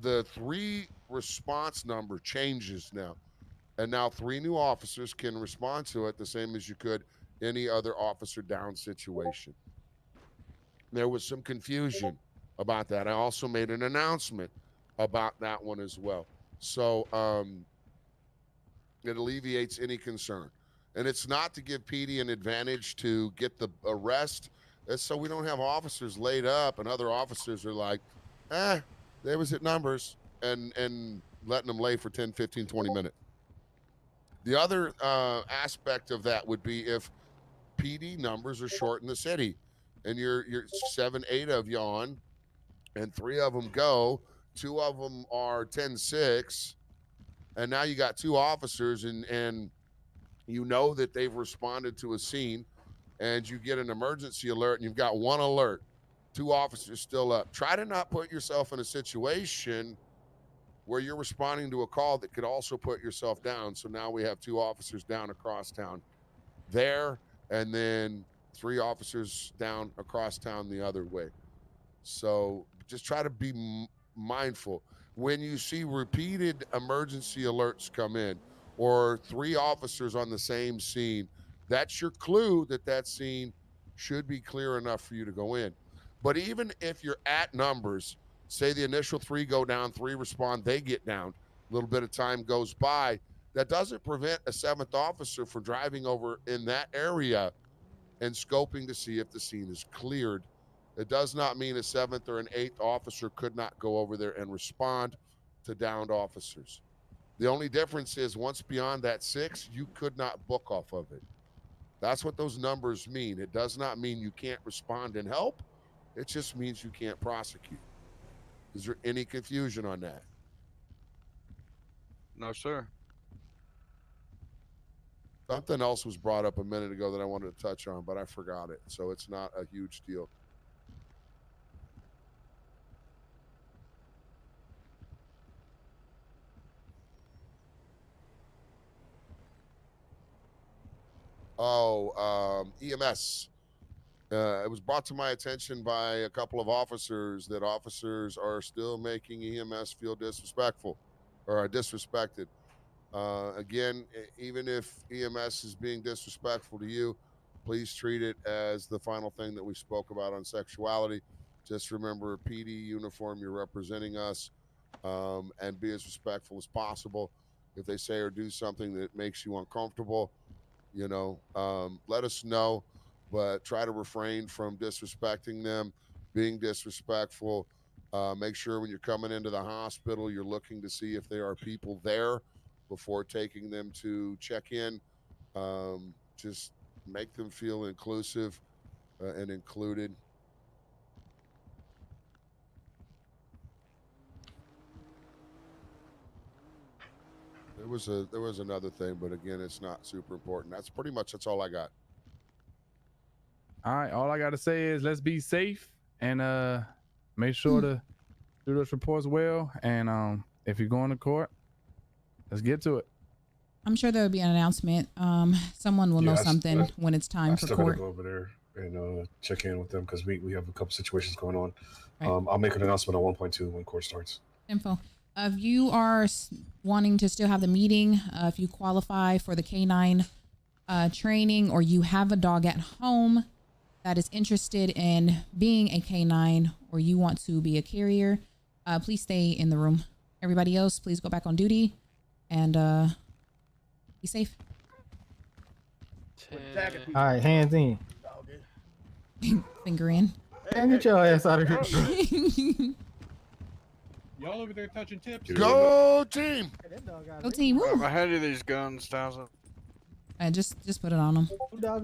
the 3 response number changes now. And now 3 new officers can respond to it the same as you could any other officer down situation. There was some confusion about that. I also made an announcement about that one as well. So it alleviates any concern. And it's not to give PD an advantage to get the arrest. It's so we don't have officers laid up and other officers are like, there was at numbers, and letting them lay for 10, 15, 20 minutes. The other aspect of that would be if PD numbers are short in the city, and you're 7, 8 of you on, and 3 of them go, 2 of them are 10-6, and now you got 2 officers, and you know that they've responded to a scene, and you get an emergency alert, and you've got 1 alert, 2 officers still up. Try to not put yourself in a situation where you're responding to a call that could also put yourself down. So now we have 2 officers down across town there, and then 3 officers down across town the other way. So just try to be mindful. When you see repeated emergency alerts come in, or 3 officers on the same scene, that's your clue that that scene should be clear enough for you to go in. But even if you're at numbers, say the initial 3 go down, 3 respond, they get down, a little bit of time goes by, that doesn't prevent a 7th officer from driving over in that area and scoping to see if the scene is cleared. It does not mean a 7th or an 8th officer could not go over there and respond to downed officers. The only difference is once beyond that 6, you could not book off of it. That's what those numbers mean. It does not mean you can't respond and help. It just means you can't prosecute. Is there any confusion on that? No, sir. Something else was brought up a minute ago that I wanted to touch on, but I forgot it. So it's not a huge deal. EMS. It was brought to my attention by a couple of officers that officers are still making EMS feel disrespectful or disrespected. Again, even if EMS is being disrespectful to you, please treat it as the final thing that we spoke about on sexuality. Just remember, PD uniform, you're representing us, and be as respectful as possible. If they say or do something that makes you uncomfortable, let us know, but try to refrain from disrespecting them, being disrespectful. Make sure when you're coming into the hospital, you're looking to see if there are people there before taking them to check in. Just make them feel inclusive and included. There was another thing, but again, it's not super important. That's all I got. All right, all I gotta say is let's be safe and make sure to do those reports well. And if you're going to court, let's get to it. I'm sure there will be an announcement. Someone will know something when it's time for court. Go over there and check in with them because we have a couple situations going on. Right. I'll make an announcement on 1.2 when court starts. Info. If you are wanting to still have the meeting, if you qualify for the Canine training, or you have a dog at home that is interested in being a Canine, or you want to be a carrier, please stay in the room. Everybody else, please go back on duty and be safe. All right, hands in. Finger in. Man, get your ass out of here. Y'all over there touching tips? Go team! Go team! Woo! I had these guns, Townsend. Just put it on him.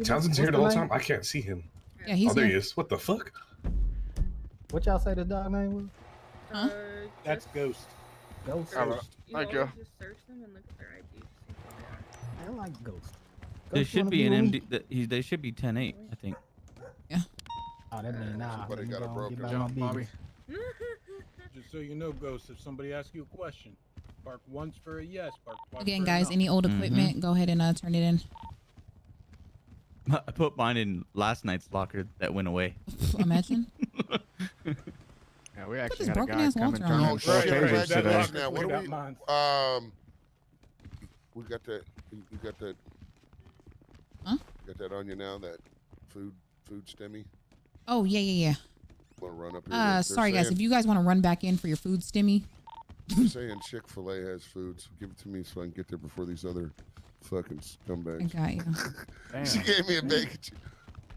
Townsend's here the whole time. I can't see him. Yeah, he's there. He is. What the fuck? What y'all say the dog name was? Huh? That's Ghost. Ghost. Thank you. Just search them and look at their ID. I like Ghost. There should be an MD. They should be 10-8, I think. Yeah. Oh, that means nah. Somebody got a broken jump, Bobby. Just so you know, Ghost, if somebody asks you a question, bark once for a yes, bark twice Again, for guys, a no. any old equipment, go ahead and turn it in. I put mine in last night's locker that went away. Imagine. Yeah, we actually this had a broken guy ass come and Walter turn on. in 4 papers today. What do we got that? You got that? Huh? You got that on you now? That food stimmy? Oh yeah. Want to run up here? Sorry guys, if you guys want to run back in for your food stimmy. They're saying Chick-fil-A has food, so give it to me so I can get there before these other fucking scumbags. I got you. She gave me a bacon.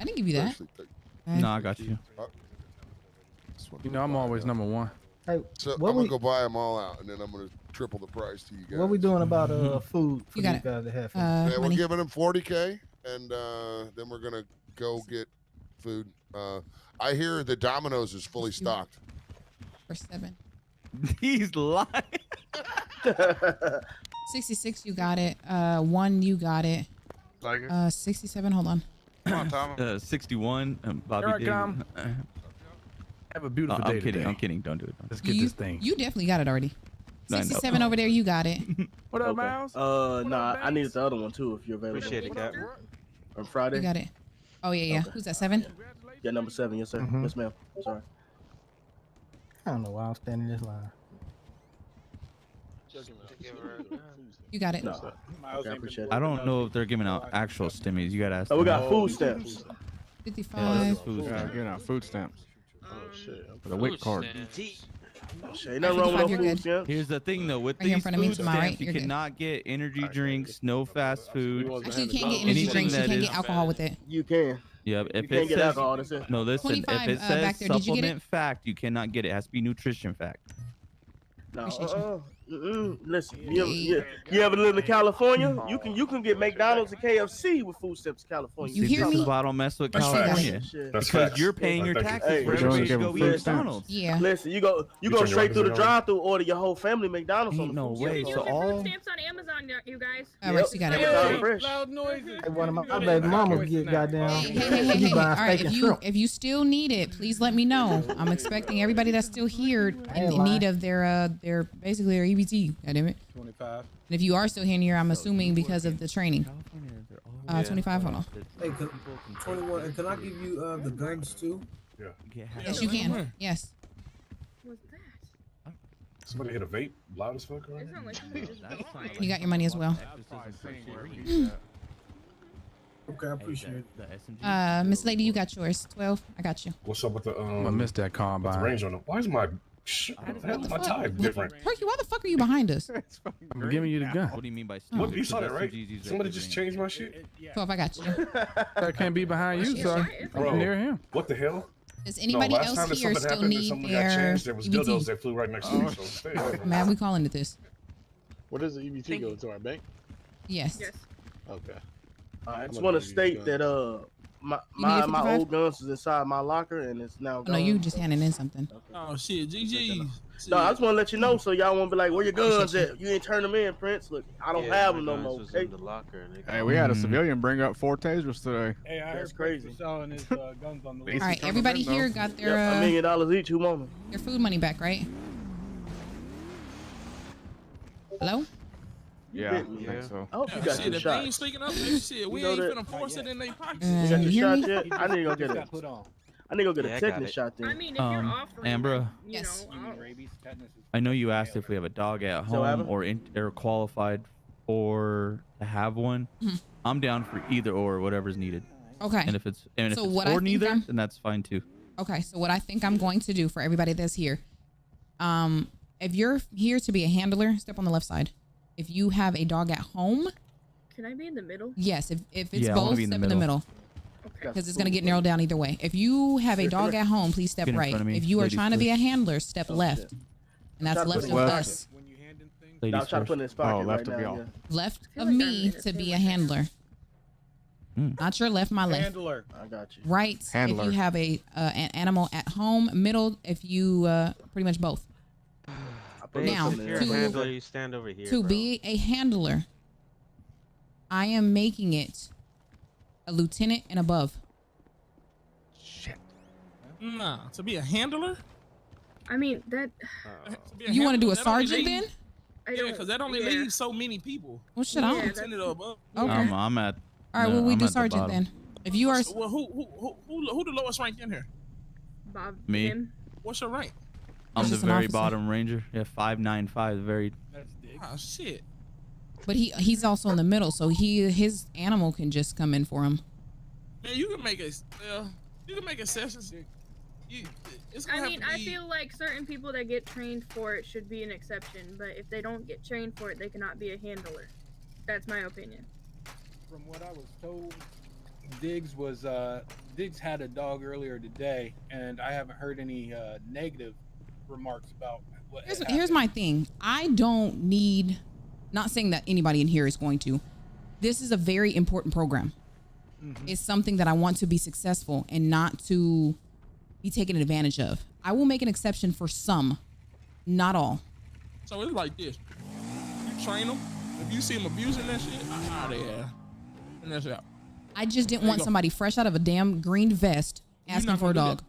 I didn't give you that. No, I got you. You know I'm always number one. Hey, so I'm gonna go buy them all out, and then I'm gonna triple the price to you guys. What we doing about food for You got these it. guys to have? Yeah, we're money. giving them 40K, and then we're gonna go get food. I hear the Domino's is fully stocked. For 7. He's lying. 66, you got it. 1, you got it. 67, hold on. Come on, Tom. 61. Bobby Here I did. come. Have a beautiful day I'm kidding. today. I'm kidding. Don't do it. Let's get You, this thing. you definitely got it already. No, I know. 67 over there, you got it. What up, Miles? Nah, I needed the other one too if you're available. Appreciate it, Cap. On Friday. You got it. Oh, yeah, yeah. Okay. Who's that, 7? Yeah, number 7, yes, sir. Mhm. Yes, ma'am. Sorry. I don't know why I'm standing in this line. You got it. No. Okay, I appreciate it. I don't know if they're giving out actual stimmies. You gotta ask. Oh, we them. got food stamps. 55. Food Yeah, stamps. getting out food stamps. Oh shit. For the WIC card. Oh, shit. Ain't nothing wrong with 55, no you're food good. stamps. Here's the thing though, with Right here in these front of me food to my stamps, right, you you're good. cannot get energy drinks, no fast food. Actually, you can't get energy Anything drinks. You that can't is- get alcohol with it. You can. Yeah, You if can't it get says alcohol. That's it. no, listen. 25, If it back says there, did you get it? supplement fact, you cannot get it. It has to be nutrition fact. No, Appreciate listen, you ever lived in California? You can get McDonald's and KFC with food stamps in California. You See, hear this me? is why I don't mess with That's California. Shit. That's Because facts. you're paying your Thank you. taxes Hey, for we're everybody doing to go food eat stamps. McDonald's. Yeah. Listen, you go turn your straight through the records in drive-through, order your whole family McDonald's on Ain't the no food way. You stamps. So can get food all stamps on Amazon, you guys. Rex, you got it. Amazon Fresh. Loud noises. Hey, one of my baby mamas get goddamn. Hey. You All buying right, steak and shrimp. if you still need it, please let me know. I'm expecting everybody that's still here in need of their basically their EBT. Goddammit. it. 25. And if you are still here, I'm assuming because of the training. 25. Hold on. Hey, 21. And can I give you the guns too? Yeah. Yes, you can. Yes. What's that? Somebody hit a vape loud as fuck, right? It's not like you just going. You got your money as well. Okay, I appreciate it. Miss Lady, you got yours. 12. I got you. What's up with the I missed that with the combine. range on it? Why is my my tie different? Perky, why the fuck are you behind us? I'm giving you the gun. What do you mean by What stupid? you saw that Because right? SMGs use Somebody that just range. changed my shit. 12, I got you. I can't be behind you, sir. Bro, I'm near him. What the hell? Does anybody last else time that here something still happened and need something their got changed, there was dildos EBT? that flew right next to me. So stay away. Man, we calling it this. What does the EBT go to our bank? Yes. Yes. Okay. I just want to state that my You need a my 55? old guns is inside my locker and it's now Oh, gone. no, you just handing in something. Oh shit, GG. No, I just want to let you know so y'all won't be like, where your guns at? You ain't turn them in, Prince. Look, I don't have them no more. Okay? Hey, we had a civilian bring up 4 tasers today. Hey, I That's heard crazy. Chris was selling his guns on the All right, everybody here got their $1 million each. Who want them? their food money back, right? Hello? Yeah, I think so. I hope you Yeah, got shit, your if they ain't shots. speaking up, that shit, we You know ain't that- finna force it in their pockets. You got you your hear shot me? yet? I need to go get got it. put on. I need to go get Yeah, a I got tetanus it. shot I then. mean, if you're offering, Ambra, you Yes. know, You mean I'll- rabies? Tetanus is I know you asked if we have a dog at home or qualified for to have one. I'm down for either or, whatever's needed. Okay. And if it's So what I or think neither, I'm- then that's fine too. Okay, so what I think I'm going to do for everybody that's here, if you're here to be a handler, step on the left side. If you have a dog at home, Can I be in the middle? yes. If it's Yeah, I wanna both, be in the step in the middle. Okay. Because it's going to get narrowed down either way. If you have a dog at home, please step Get in right. front of me, If you are ladies trying to be a first. handler, step left. And that's Try to left put of it in Left. us. when you handing things. I'll Ladies try to first. put it in his pocket Oh, left right of now. y'all. Yeah. Left feel of like I'm me in to a be a similar handler. Not your left, my left. Handler. I got you. Right if Handler. you have an animal at home. Middle if you pretty much both. I put Now, something in to- there. handler, you stand over here. To be a handler, I am making it a lieutenant and above. Nah, to be a handler? I mean, that. To be a You want to do a handler, that only sergeant leaves- then? I Yeah, don't. because that only yeah. leaves so many people. Well, shit, Yeah, I that's- don't. Lieutenant or above. Okay. I'm at. All right, no, well, we I'm do at the sergeant bottom. then. If you are, Well, who the lowest rank in here? Bob. Me. Him. What's your rank? I'm the just an very officer. bottom ranger. Yeah, 595. Very. That's dick. Oh shit. but he's also in the middle, so his animal can just come in for him. Man, you can make a you can make exceptions. It's gonna I have mean, to I be- feel like certain people that get trained for it should be an exception, but if they don't get trained for it, they cannot be a handler. That's my opinion. From what I was told, Diggs had a dog earlier today, and I haven't heard any negative remarks about Here's my thing. I don't need, not saying that anybody in here is going to. This is a very important program. It's something that I want to be successful and not to be taken advantage of. I will make an exception for some, not all. So it's like this. You train them. If you see them abusing that shit, out of there. And that's out. I just didn't want somebody fresh out of a damn green vest asking for a dog.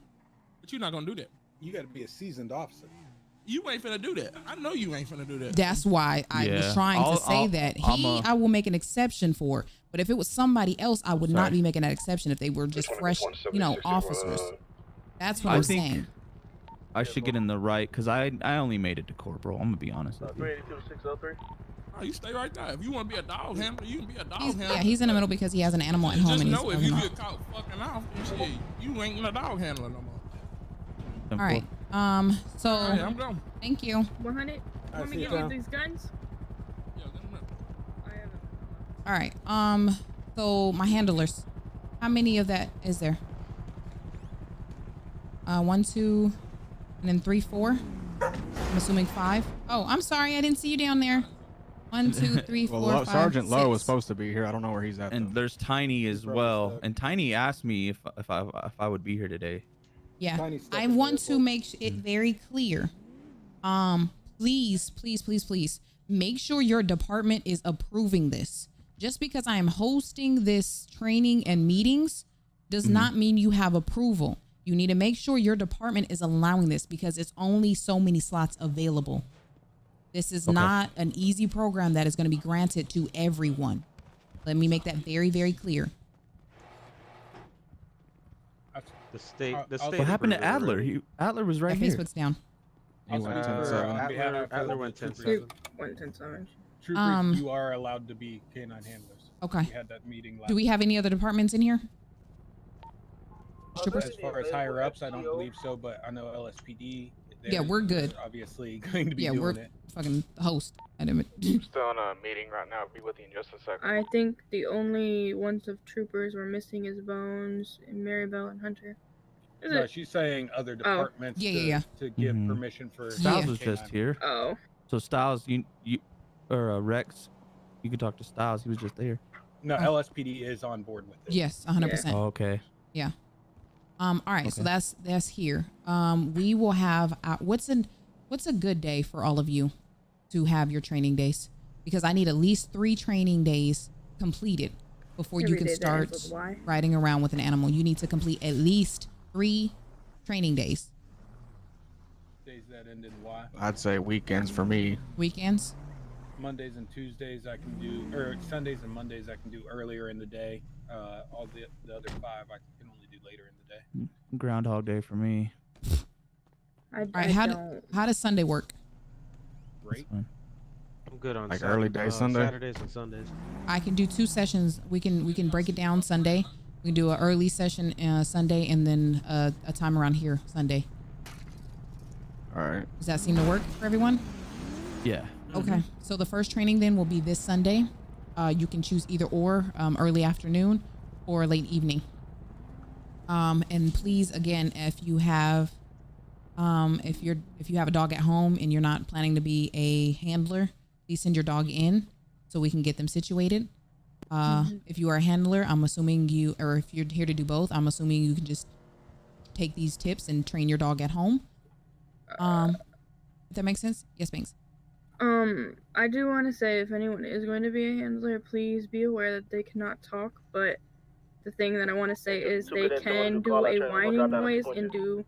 But you're not going to do that. You got to be a seasoned officer. You ain't finna do that. I know you ain't finna do that. That's why I was trying to say that. I will make an exception for. But if it was somebody else, I would not be making that exception if they were just fresh, officers. That's what I'm saying. I should get in the right because I only made it to corporal. I'm gonna be honest with you. 382-603. Oh, you stay right there. If you want to be a dog handler, you can be a dog handler. Yeah, he's in the middle because he has an animal at home. Just and know he's if you out. get caught fucking off, shit, you ain't a dog handler no more. All right. So All right, I'm going. Thank you. 100. Want me to give you these guns? All right. So my handlers, how many of that is there? 1, 2, and then 3, 4. I'm assuming 5. Oh, I'm sorry, I didn't see you down there. 1, 2, 3, 4, 5, Sergeant Lowe 6. was supposed to be here. I don't know where he's at. And there's Tiny as well. And Tiny asked me if I would be here today. Yeah, I want to make it very clear. Please, please, please, please make sure your department is approving this. Just because I am hosting this training and meetings does not mean you have approval. You need to make sure your department is allowing this because it's only so many slots available. This is not an easy program that is going to be granted to everyone. Let me make that very, very clear. The state. What happened to Adler? Adler was right Yeah, here. Facebook's down. He went 10-7. Adler went 10-7. 110. Troopers, you are allowed to be canine handlers. Okay. We had that meeting last Do we have any other departments in here? As far as higher ups, I don't believe so, but I know LSPD. Yeah, we're good. Obviously going to be we're doing it. fucking host. Still in a meeting right now. I'll be with you in just a second. I think the only ones of troopers we're missing is Bones, and Maribel, and Hunter. No, she's saying other departments to give permission for Styles was just here. Oh. So Styles, you or Rex, you could talk to Styles. He was just there. No, LSPD is on board with it. Yes, 100%. Oh, okay. Yeah. All right, so that's here. We will have what's a good day for all of you to have your training days? Because I need at least 3 training days completed before you can start riding around with an animal. You need to complete at least 3 training days. Days that end in Y. I'd say weekends for me. Weekends? Mondays and Tuesdays I can do, or Sundays and Mondays I can do earlier in the day. All the other 5 I can only do later in the day. Groundhog Day for me. All right, how does Sunday work? Great. I'm good on early day Sunday. Saturdays and Sundays. I can do 2 sessions. We can break it down Sunday. We can do an early session Sunday and then a time around here Sunday. All right. Does that seem to work for everyone? Yeah. Okay. So the first training then will be this Sunday. You can choose either or, early afternoon or late evening. And please, again, if you have a dog at home and you're not planning to be a handler, please send your dog in so we can get them situated. If you are a handler, I'm assuming or if you're here to do both, I'm assuming you can just take these tips and train your dog at home. If that makes sense? Yes, Banks. I do want to say if anyone is going to be a handler, please be aware that they cannot talk, but the thing that I want to say is they can do a whining noise and do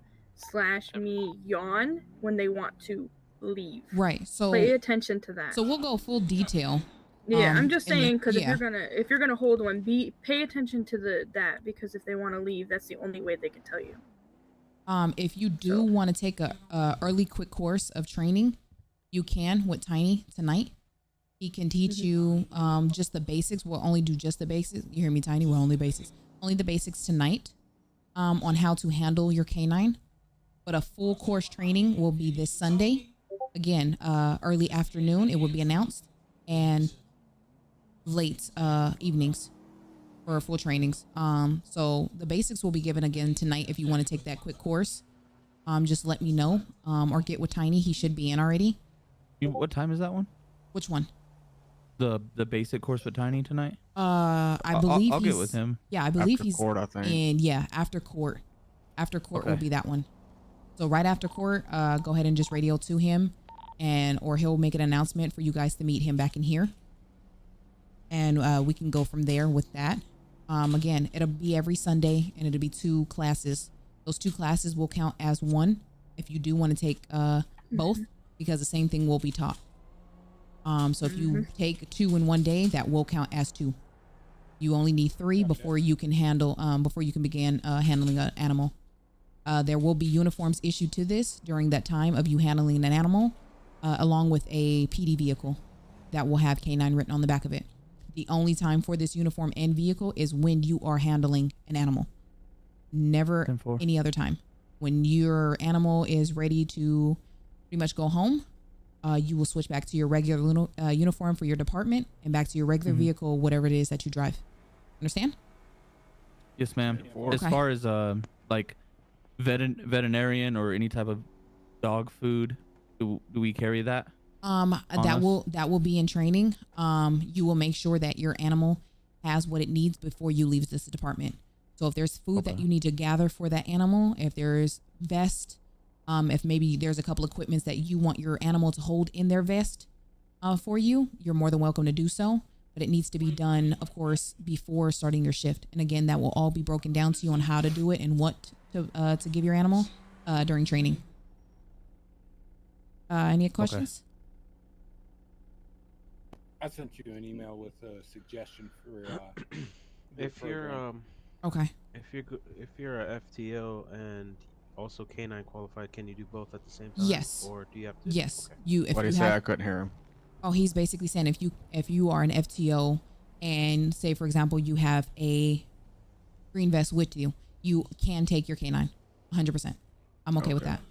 /me yawn when they want to leave. Right. So pay attention to that. So we'll go full detail. Yeah, I'm just saying because if you're gonna hold one, pay attention to that because if they want to leave, that's the only way they can tell you. If you do want to take a early quick course of training, you can with Tiny tonight. He can teach you just the basics. We'll only do just the basics. You hear me, Tiny? We'll only basics. Only the basics tonight on how to handle your canine. But a full course training will be this Sunday. Again, early afternoon, it will be announced. And late evenings for full trainings. So the basics will be given again tonight if you want to take that quick course. just let me know, or get with Tiny. He should be in already. What time is that one? Which one? The basic course with Tiny tonight. I believe I'll he's, get with him. Yeah, I believe After he's court, I think. in. Yeah, after court. After court Okay. will be that one. So right after court, go ahead and just radio to him, or he'll make an announcement for you guys to meet him back in here, and we can go from there with that. Again, it'll be every Sunday, and it'll be 2 classes. Those 2 classes will count as one if you do want to take both, because the same thing will be taught. So if you take 2 in one day, that will count as 2. You only need 3 before you can handle, before you can begin handling an animal. There will be uniforms issued to this during that time of you handling an animal, along with a PD vehicle that will have Canine written on the back of it. The only time for this uniform and vehicle is when you are handling an animal. Never any other time. When your animal is ready to pretty much go home, you will switch back to your regular uniform for your department and back to your regular vehicle, whatever it is that you drive. Understand? Yes, ma'am. As Okay. far as like veterinarian or any type of dog food, do we carry that? That will be in training. You will make sure that your animal has what it needs before you leave this department. So if there's food that you need to gather for that animal, if there's vest, if maybe there's a couple equipments that you want your animal to hold in their vest for you, you're more than welcome to do so. But it needs to be done, of course, before starting your shift. And again, that will all be broken down to you on how to do it and what to give your animal during training. Any questions? I sent you an email with a suggestion for if you're okay. If you're a FTO and also Canine qualified, can you do both at the same time? Yes. Or do you have to? Yes. Okay. You. If What you he said, I have, couldn't hear him. Oh, he's basically saying if you are an FTO and say, for example, you have a green vest with you, you can take your Canine 100%. I'm okay with that.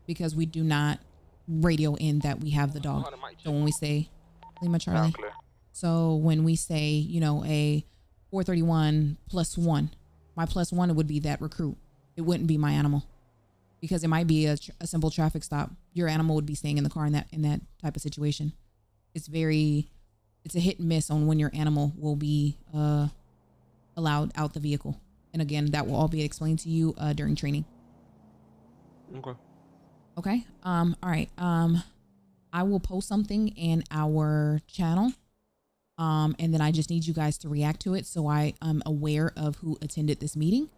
Because we do not radio in that we have the dog. So when we say Lima Charlie, so when we say, a 431 +1, my +1 would be that recruit. It wouldn't be my animal. Because it might be a simple traffic stop. Your animal would be staying in the car in that type of situation. It's a hit and miss on when your animal will be allowed out the vehicle. And again, that will all be explained to you during training. Okay. Okay. All right. I will post something in our channel. And then I just need you guys to react to it so I am aware of who attended this meeting.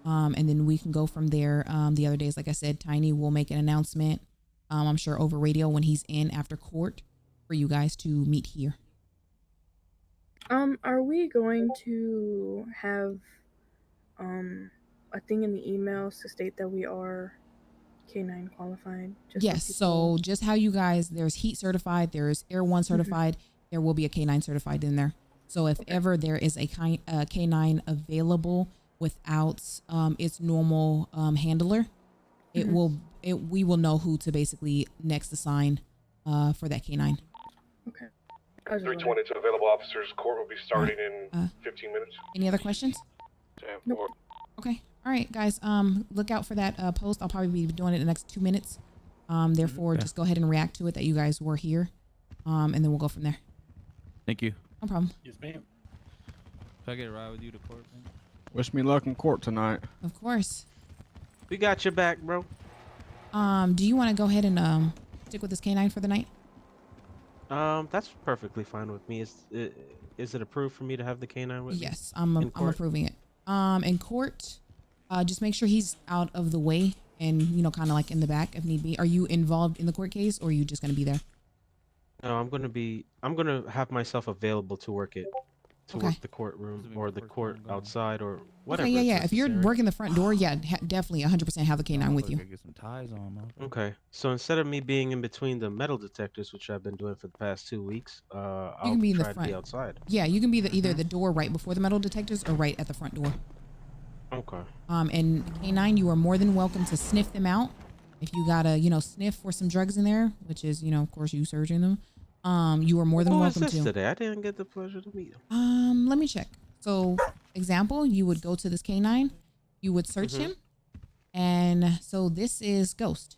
And then we can go from there. The other days, like I said, Tiny will make an announcement, I'm sure over radio when he's in after court for you guys to meet here. Are we going to have a thing in the emails to state that we are Canine qualified? Yes. So just how you guys, there's heat certified, there's Air 1 certified, there will be a Canine certified in there. So if ever there is a Canine available without its normal handler, we will know who to basically next assign for that Canine. Okay. 322 available officers. Court will be starting in 15 minutes. Any other questions? Nope. Okay. All right, guys. Look out for that post. I'll probably be doing it in the next 2 minutes. Therefore, just go ahead and react to it that you guys were here, and then we'll go from there. Thank you. No problem. Yes, ma'am. Can I get a ride with you to court, man? Wish me luck in court tonight. Of course. We got your back, bro. Do you want to go ahead and stick with this Canine for the night? That's perfectly fine with me. Is it approved for me to have the Canine with me? Yes, I'm approving it. In court, just make sure he's out of the way and kind of like in the back if need be. Are you involved in the court case or are you just going to be there? No, I'm gonna have myself available to work it. Okay. Work the courtroom or the court outside or whatever. Okay, yeah. is If you're necessary. working the front door, yeah, definitely 100% have the Canine with you. Get some ties on, man. Okay, so instead of me being in between the metal detectors, which I've been doing for the past 2 weeks, I'll You can be in the try to front. be outside. Yeah, you can be either the door right before the metal detectors or right at the front door. Okay. And Canine, you are more than welcome to sniff them out. If you gotta, sniff for some drugs in there, which is, of course, you searching them. You are more than Who welcome is this to. today? I didn't get the pleasure to meet him. Let me check. So, example, you would go to this Canine, you would search him, And so this is Ghost.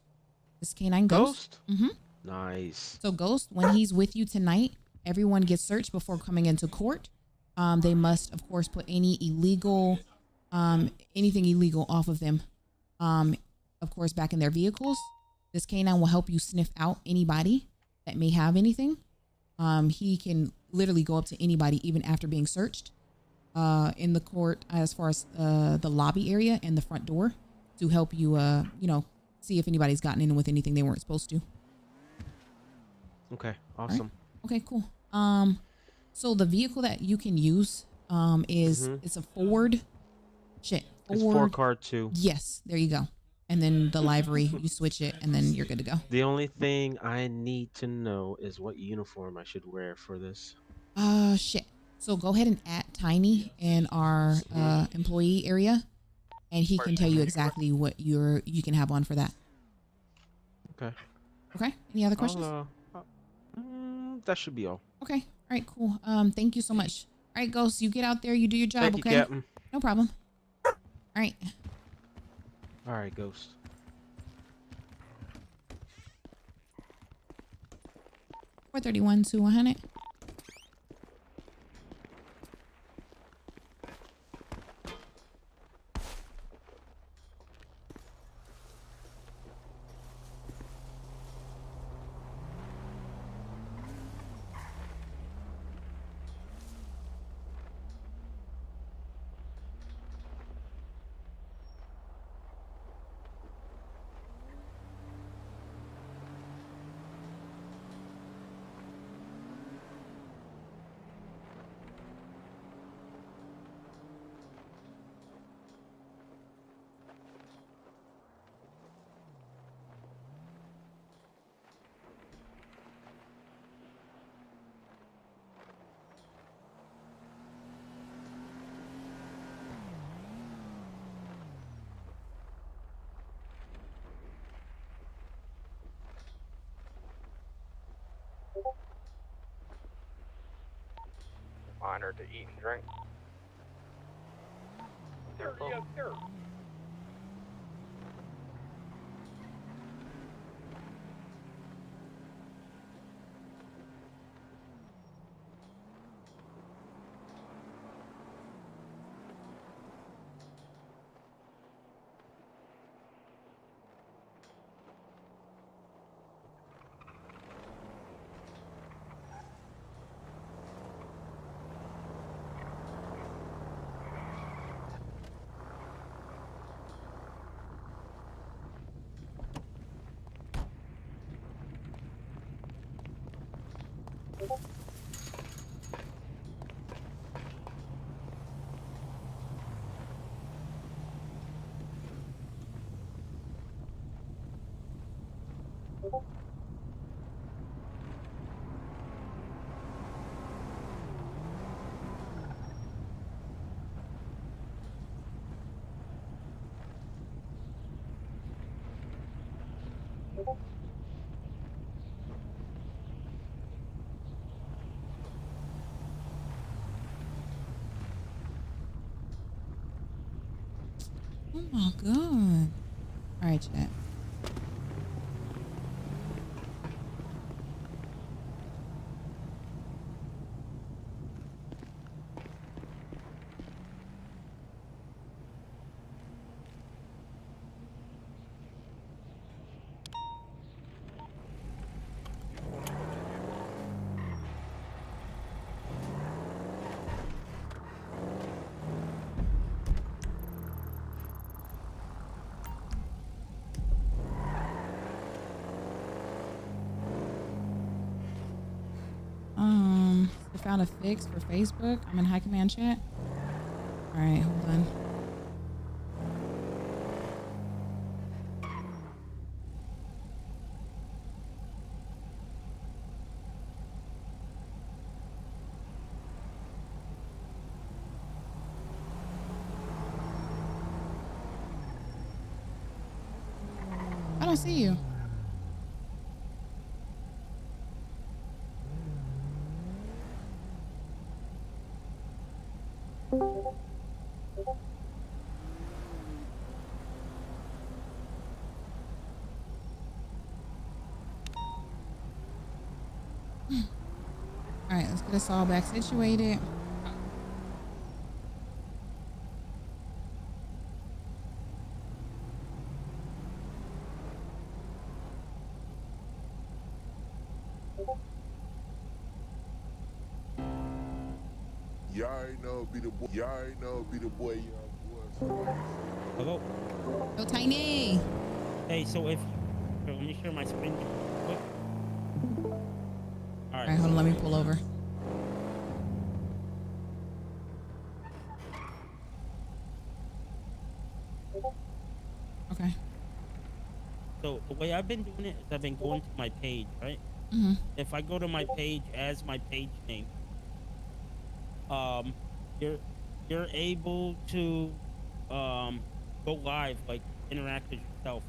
This canine Ghost. Mm-hmm. Nice. So Ghost, when he's with you tonight, everyone gets searched before coming into court. They must, of course, put any illegal, anything illegal off of them, of course, back in their vehicles. This canine will help you sniff out anybody that may have anything. He can literally go up to anybody even after being searched in the court, as far as the lobby area and the front door, to help you, see if anybody's gotten in with anything they weren't supposed to. Okay, awesome. Right. Okay, cool. So the vehicle that you can use is it's a Ford. Ford. It's 4-car too. Yes, there you go. And then the livery, you switch it, and then you're good to go. The only thing I need to know is what uniform I should wear for this. Shit. So go ahead and add Tiny in our employee area, and he can tell you exactly what you can have on for that. Okay. Okay. Any other questions? That should be all. Okay. All right. Cool. Thank you so much. All right, Ghost. You get out there. You do your job. Thank you, okay. Captain. No problem. All right. All right, Ghost. $431 to 100. Minor to eat and drink. Yes, sir. Oh my god. All right, chat. I found a fix for Facebook. I'm in High Command chat. All right, hold on. I don't see you. let's get us all back situated. Y'all ain't know be the boy. Y'all ain't know be the boy y'all was. Hello. Yo, Tiny. Hey, so if let me share my screen real quick. All right, hold on. Let me pull over. Okay. So the way I've been doing it is I've been going to my page, right? Mm-hmm. If I go to my page as my page name, you're able to go live, like interact with yourself,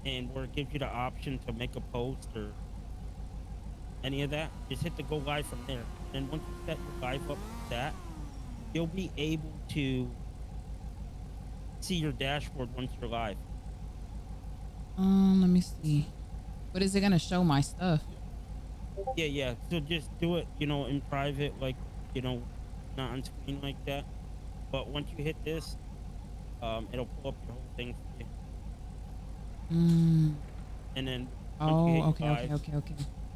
and where it gives you the option to make a post or any of that, just hit the go live from there. And once you set your live up to that, you'll be able to see your dashboard once you're live. Let me see. But is it gonna show my stuff? Yeah. So just do it, in private, like, not on screen like that. But once you hit this, it'll pull up your whole thing for you. And then once you hit Oh, okay, live, okay.